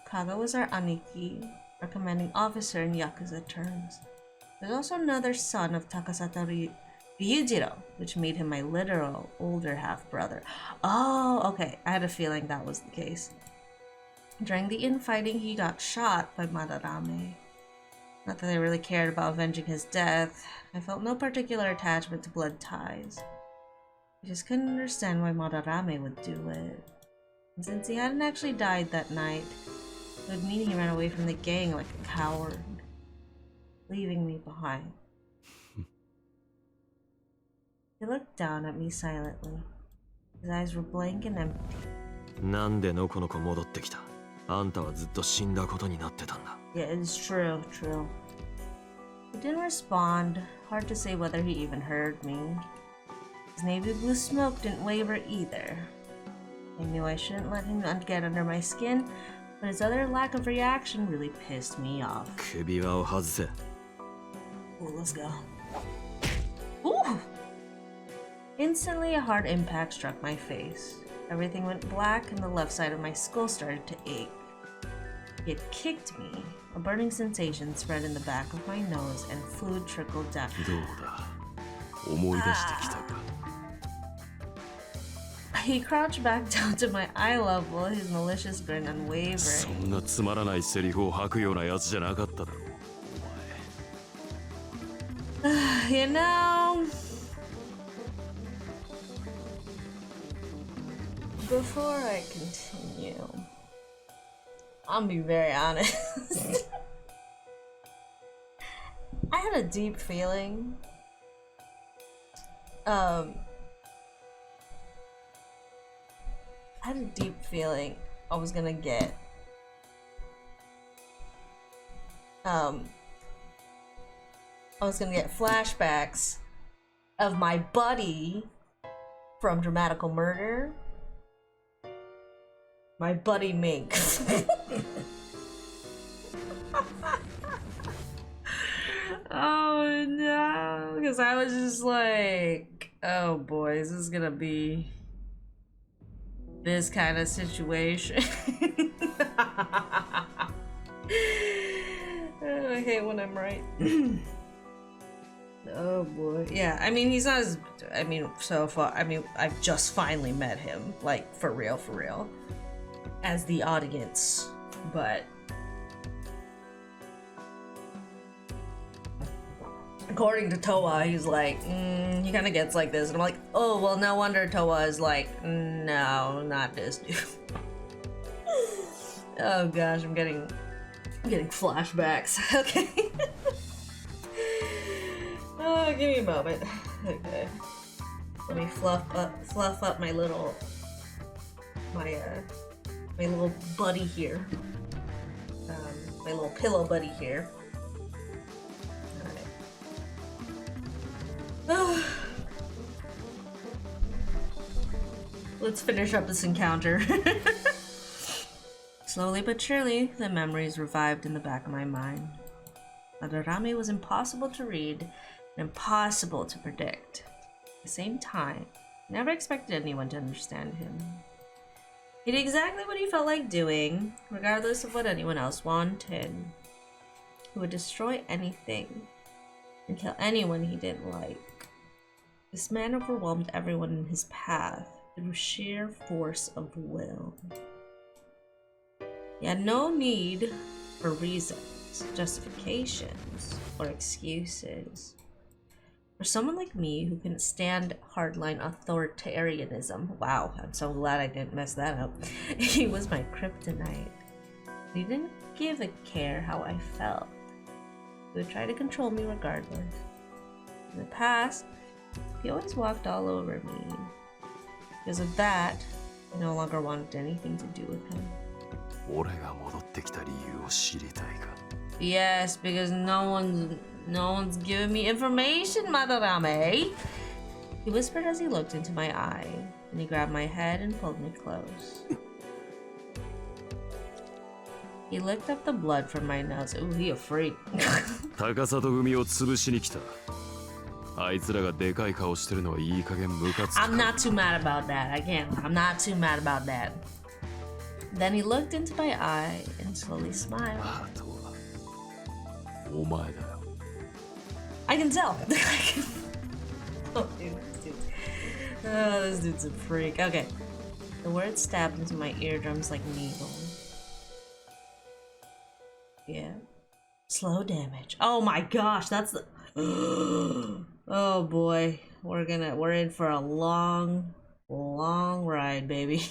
Kaga was our Aniki, our commanding officer in Yakuza terms. There's also another son of Takasata Ryujiro, which made him my literal older half-brother. Oh, okay. I had a feeling that was the case. During the infighting, he got shot by Madarame. Not that I really cared about avenging his death. I felt no particular attachment to blood ties. I just couldn't understand why Madarame would do it. And since he hadn't actually died that night, it would mean he ran away from the gang like a coward, leaving me behind. He looked down at me silently. His eyes were blank and empty. なんでのこのこ戻ってきた？あんたはずっと死んだことになってたんだ。 Yeah, it's true, true. He didn't respond. Hard to say whether he even heard me. His navy blue smoke didn't waver either. I knew I shouldn't let him get under my skin, but his other lack of reaction really pissed me off. 首輪を外せ。 Ooh, let's go. Ooh! Instantly, a hard impact struck my face. Everything went black and the left side of my skull started to ache. He had kicked me. A burning sensation spread in the back of my nose and fluid trickled down. どうだ？思い出してきたか？ He crouched back down to my eye level, his malicious grin unwavering. そんなつまらないセリフを吐くようなやつじゃなかっただろう。お前。You know, before I continue, I'll be very honest. I had a deep feeling. I had a deep feeling I was gonna get flashbacks of my buddy from Dramatical Murder. My buddy Mink. Oh no, because I was just like, oh boys, this is gonna be this kind of situation. I hate when I'm right. Oh boy. Yeah, I mean, he's not as, I mean, so far, I mean, I've just finally met him, like, for real, as the audience, but according to Towa, he's like, he kind of gets like this, and I'm like, oh, well, no wonder Towa is like, no, not this dude. Oh gosh, I'm getting flashbacks. Okay. Oh, give me a moment. Okay. Let me fluff up my little buddy here. My little pillow buddy here. Alright. Let's finish up this encounter. Slowly but surely, the memories revived in the back of my mind. Madarame was impossible to read and impossible to predict. At the same time, I never expected anyone to understand him. He did exactly what he felt like doing, regardless of what anyone else wanted. He would destroy anything and kill anyone he didn't like. This man overwhelmed everyone in his path through sheer force of will. He had no need for reasons, justifications, or excuses. For someone like me who couldn't stand hardline authoritarianism, wow, I'm so glad I didn't mess that up. He was my kryptonite. He didn't give a care how I felt. He would try to control me regardless. In the past, he always walked all over me. Because of that, I no longer wanted anything to do with him. 俺が戻ってきた理由を知りたいか? Yes, because no one's giving me information, Madarame. He whispered as he looked into my eye, and he grabbed my head and pulled me close. He licked up the blood from my nose. Ooh, he a freak. 高里組を潰しに来た。あいつらがでかい顔してるのはいい加減ムカつく。I'm not too mad about that. I'm not too mad about that. Then he looked into my eye and slowly smiled. あとはお前だよ。I can tell. Oh, this dude's a freak. Okay. The words stabbed into my eardrums like needles. Yeah. Slow damage. Oh my gosh, that's the oh boy. We're in for a long ride, baby.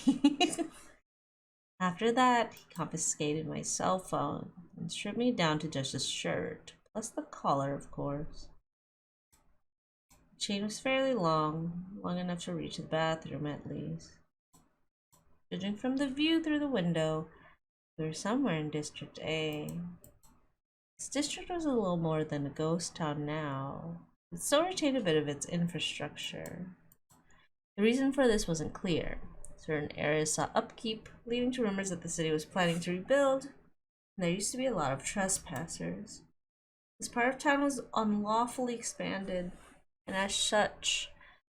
After that, he confiscated my cell phone and stripped me down to just a shirt, plus the collar, of course. The chain was fairly long enough to reach the bathroom at least. Judging from the view through the window, we were somewhere in District A. This district was a little more than a ghost town now. It still retained a bit of its infrastructure. The reason for this wasn't clear. Certain areas saw upkeep, leading to rumors that the city was planning to rebuild, and there used to be a lot of trespassers. This part of town was unlawfully expanded, and as such,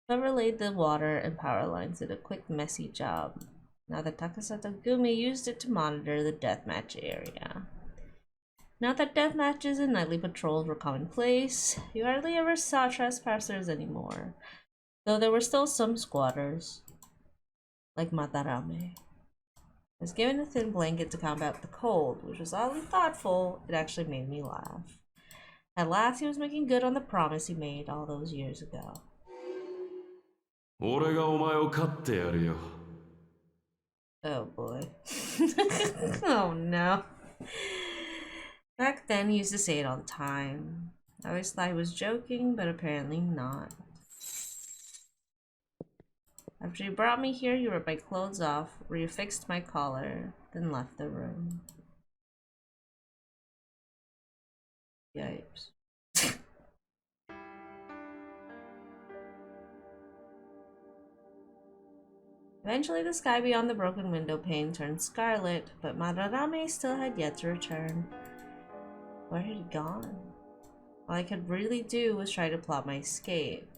whoever laid the water and power lines did a quick, messy job. Now the Takasatogumi used it to monitor the deathmatch area. Not that deathmatches and nightly patrols were commonplace, you hardly ever saw trespassers anymore, though there were still some squatters, like Madarame. I was given a thin blanket to combat the cold, which was oddly thoughtful. It actually made me laugh. At last he was making good on the promise he made all those years ago. Oh boy. Oh no. Back then, he used to say it all the time. I always thought he was joking, but apparently not. After he brought me here, he ripped my clothes off, refixed my collar, then left the room. Yipes. Eventually, the sky beyond the broken window pane turned scarlet, but Madarame still had yet to return. Where had he gone? All I could really do was try to plot my escape.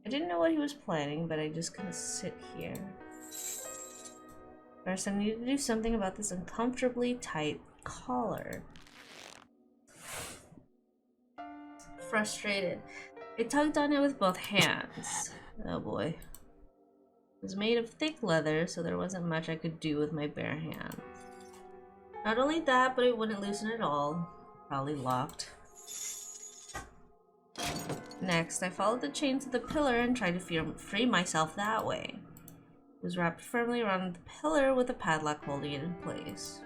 I didn't know what he was planning, but I just couldn't sit here. First, I needed to do something about this uncomfortably tight collar. Frustrated, I tugged on it with both hands. Oh boy. It was made of thick leather, so there wasn't much I could do with my bare hands. Not only that, but it wouldn't loosen at all. Probably locked. Next, I followed the chain to the pillar and tried to free myself that way. It was wrapped firmly around the pillar with a padlock holding it in place.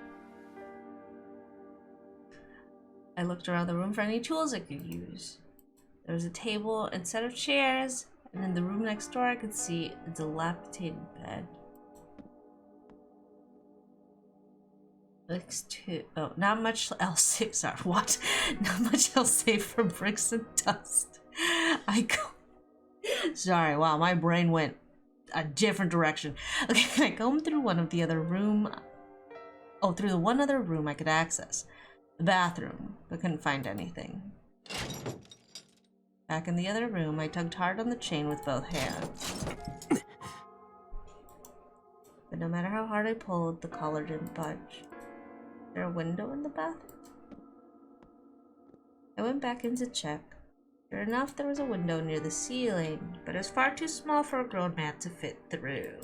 I looked around the room for any tools I could use. There was a table and set of chairs, and in the room next door I could see a dilapidated bed. Bricks too. Oh, not much else safe. Sorry, what? Not much else safe from bricks and dust. Sorry, wow, my brain went a different direction. Okay, I combed through one of the other room. Oh, through the one other room I could access, the bathroom, but couldn't find anything. Back in the other room, I tugged hard on the chain with both hands. But no matter how hard I pulled, the collar didn't budge. Is there a window in the bathroom? I went back in to check. Sure enough, there was a window near the ceiling, but it was far too small for a grown man to fit through.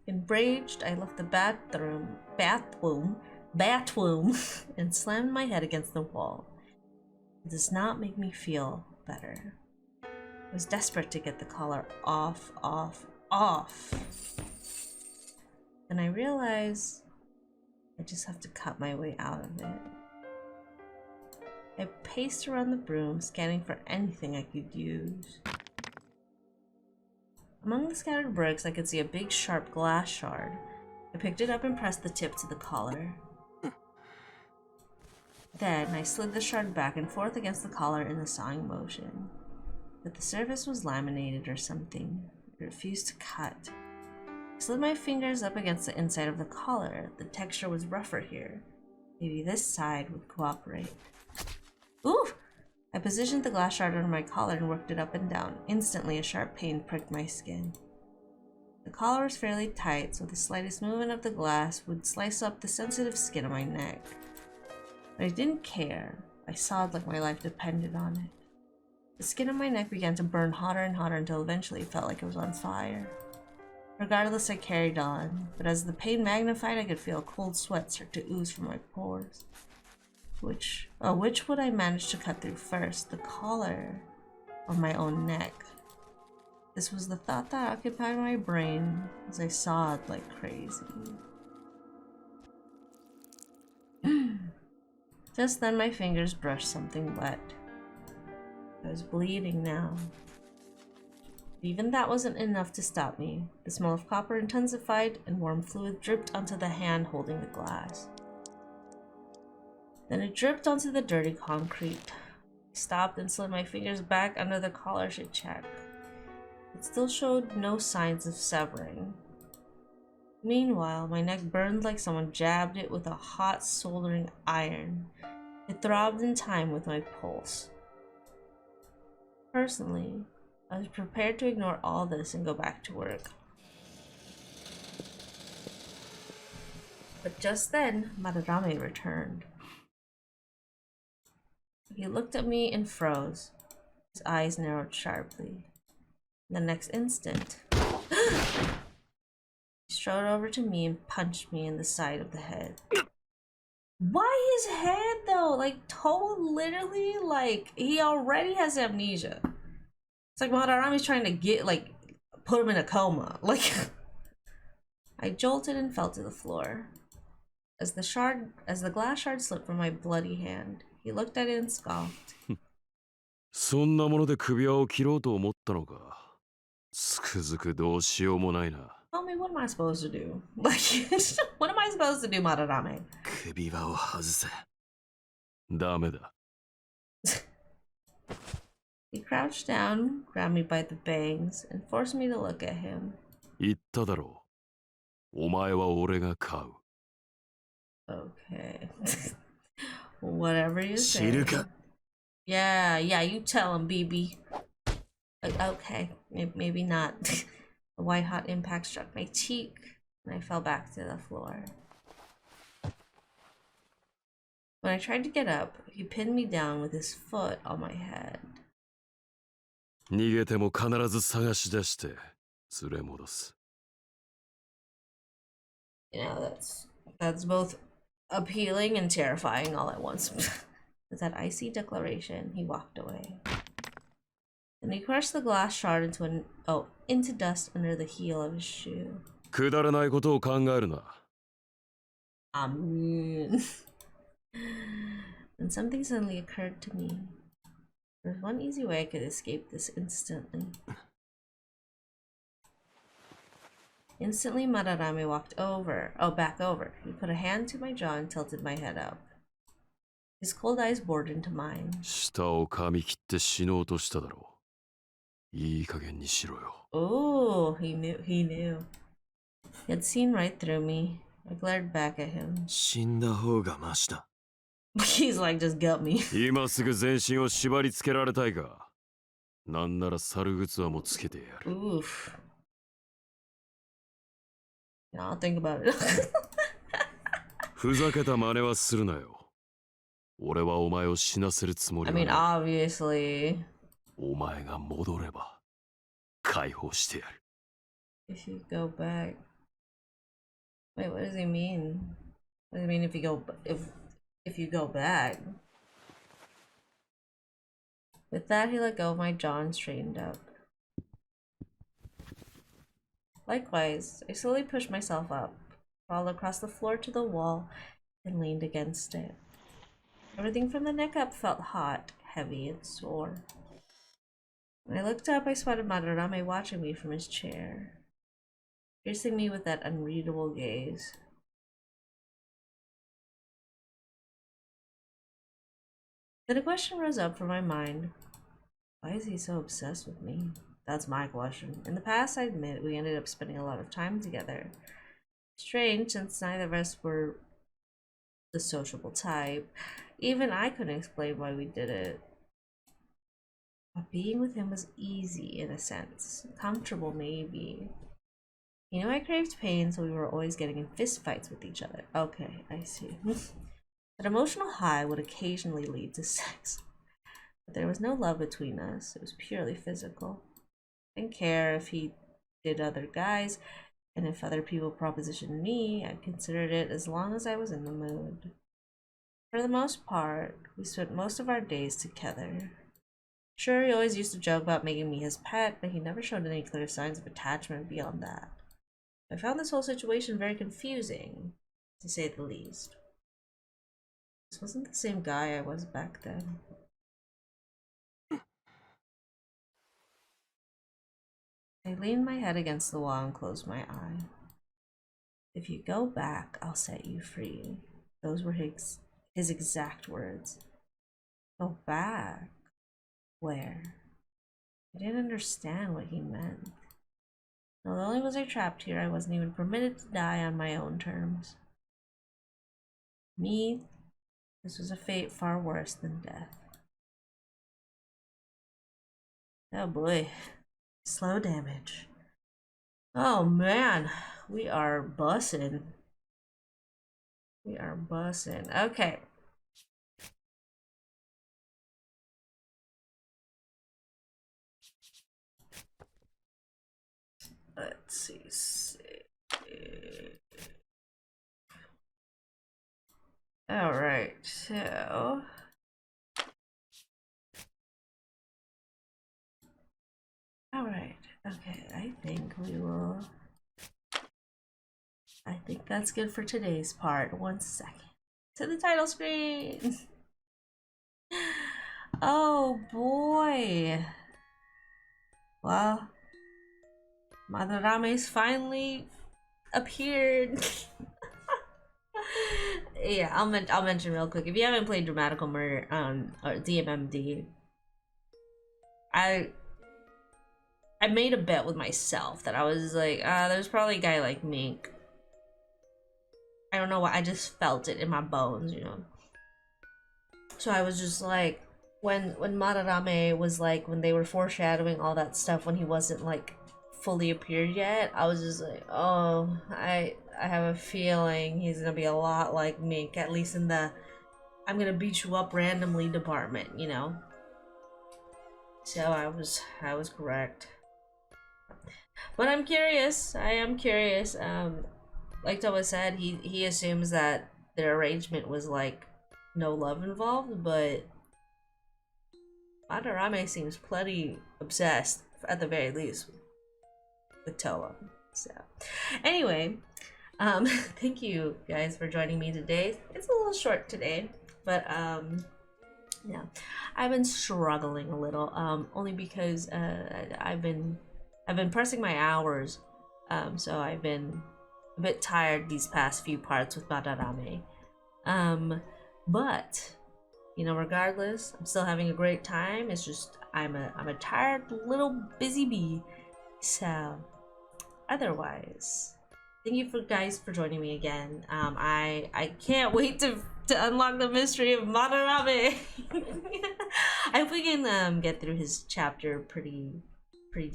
Enraged, I left the bathroom, and slammed my head against the wall. It does not make me feel better. I was desperate to get the collar off. Then I realized I just have to cut my way out of it. I paced around the room, scanning for anything I could use. Among the scattered bricks, I could see a big, sharp glass shard. I picked it up and pressed the tip to the collar. Then, I slid the shard back and forth against the collar in a sawing motion. But the surface was laminated or something. It refused to cut. I slid my fingers up against the inside of the collar. The texture was rougher here. Maybe this side would cooperate. Ooh! I positioned the glass shard under my collar and worked it up and down. Instantly, a sharp pain pricked my skin. The collar was fairly tight, so the slightest movement of the glass would slice up the sensitive skin of my neck. But I didn't care. I sobbed like my life depended on it. The skin of my neck began to burn hotter and hotter until eventually it felt like it was on fire. Regardless, I carried on, but as the pain magnified, I could feel a cold sweat start to ooze from my pores. Which would I manage to cut through first, the collar or my own neck? This was the thought that occupied my brain as I sobbed like crazy. Just then my fingers brushed something wet. I was bleeding now. Even that wasn't enough to stop me. The smell of copper intensified and warm fluid dripped onto the hand holding the glass. Then it dripped onto the dirty concrete. I stopped and slid my fingers back under the collar to check. It still showed no signs of severing. Meanwhile, my neck burned like someone jabbed it with a hot soldering iron. It throbbed in time with my pulse. Personally, I was prepared to ignore all this and go back to work. But just then, Madarame returned. He looked at me and froze. His eyes narrowed sharply. The next instant, he strode over to me and punched me in the side of the head. Why his head though? Like Towa literally, like he already has amnesia. It's like Madarame's trying to put him in a coma. Like I jolted and fell to the floor. As the glass shard slipped from my bloody hand, he looked at it and scoffed. そんなもので首輪を切ろうと思ったのか。つくづくどうしようもないな。Tell me, what am I supposed to do? Like, what am I supposed to do, Madarame? 首輪を外せ。ダメだ。He crouched down, grabbed me by the bangs, and forced me to look at him. 言っただろう。お前は俺が飼う。Okay. Whatever you say. 知るか。Yeah, you tell him, BB. Okay, maybe not. A white hot impact struck my cheek, and I fell back to the floor. When I tried to get up, he pinned me down with his foot on my head. 逃げても必ず探し出して連れ戻す。You know, that's both appealing and terrifying all at once. With that icy declaration, he walked away. Then he crushed the glass shard into dust under the heel of his shoe. くだらないことを考えるな。And something suddenly occurred to me. There's one easy way I could escape this instantly. Instantly, Madarame back over. He put a hand to my jaw and tilted my head up. His cold eyes bored into mine. 舌を噛み切って死のうとしただろう。いい加減にしろよ。Oh, he knew. He had seen right through me. I glared back at him. 死んだ方がマシだ。He's like, just gut me. 今すぐ全身を縛り付けられたいか。なんなら猿靴はもつけてやる。Oof. I'll think about it. ふざけた真似はするなよ。俺はお前を死なせるつもりはない。I mean, obviously. お前が戻れば解放してやる。If you go back. Wait, what does he mean? What does he mean if you go back? With that, he let go of my jaw and straightened up. Likewise, I slowly pushed myself up, crawled across the floor to the wall, and leaned against it. Everything from the neck up felt hot, heavy, and sore. When I looked up, I spotted Madarame watching me from his chair, piercing me with that unreadable gaze. Then a question rose up from my mind. Why is he so obsessed with me? That's my question. In the past, I admit, we ended up spending a lot of time together. Strange, since neither of us were the sociable type. Even I couldn't explain why we did it. But being with him was easy, in a sense. Comfortable, maybe. He knew I craved pain, so we were always getting in fist fights with each other. Okay, I see. That emotional high would occasionally lead to sex. But there was no love between us. It was purely physical. I didn't care if he did other guys. And if other people propositioned me, I considered it as long as I was in the mood. For the most part, we spent most of our days together. Sure, he always used to joke about making me his pet, but he never showed any clear signs of attachment beyond that. I found this whole situation very confusing, to say the least. This wasn't the same guy I was back then. I leaned my head against the wall and closed my eye. If you go back, I'll set you free. Those were his exact words. Go back? Where? I didn't understand what he meant. Not only was I trapped here, I wasn't even permitted to die on my own terms. Me, this was a fate far worse than death. Oh boy. Slow damage. Oh man, we are bussin'. We are bussin'. Okay. Let's see. All right, so all right. Okay, I think that's good for today's part. 1 second. To the title screen. Oh boy. Well, Madarame's finally appeared. Yeah, I'll mention real quick. If you haven't played Dramatical Murder or DMMD, I made a bet with myself that I was like, there's probably a guy like Mink. I don't know why, I just felt it in my bones, you know. So I was just like, when Madarame was like, when they were foreshadowing all that stuff when he wasn't like fully appeared yet, I was just like, oh, I have a feeling he's gonna be a lot like Mink, at least in the I'm gonna beat you up randomly department, you know. So I was correct. But I'm curious. I am curious. Like Towa said, he assumes that their arrangement was like no love involved, but Madarame seems plenty obsessed, at the very least, with Towa. So anyway, thank you guys for joining me today. It's a little short today, but yeah, I've been struggling a little, only because I've been pressing my hours, so I've been a bit tired these past few parts with Madarame, but you know, regardless, I'm still having a great time. It's just I'm a tired little busy bee. So otherwise, thank you guys for joining me again. I can't wait to unlock the mystery of Madarame. I hope we can get through his chapter pretty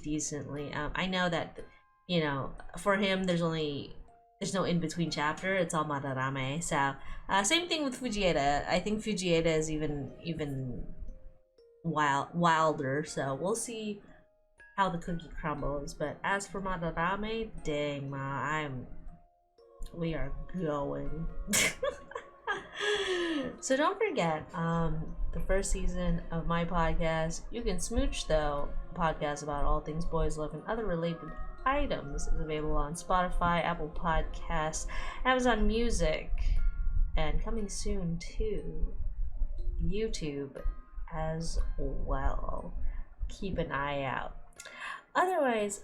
decently. I know that, you know, for him there's no in-between chapter, it's all Madarame. So same thing with Fujieda. I think Fujieda is even wilder, so we'll see how the cookie crumbles. But as for Madarame, dang ma, we are going. So don't forget, the first season of my podcast, You Can Smooch Tho, a podcast about all things boys love and other related items, is available on Spotify, Apple Podcasts, Amazon Music, and coming soon to YouTube as well. Keep an eye out. Otherwise,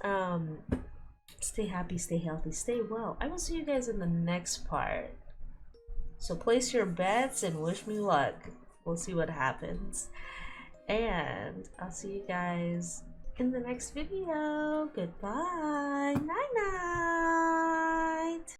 stay happy, stay healthy, stay well. I will see you guys in the next part. So place your bets and wish me luck. We'll see what happens. And I'll see you guys in the next video. Goodbye. Night night.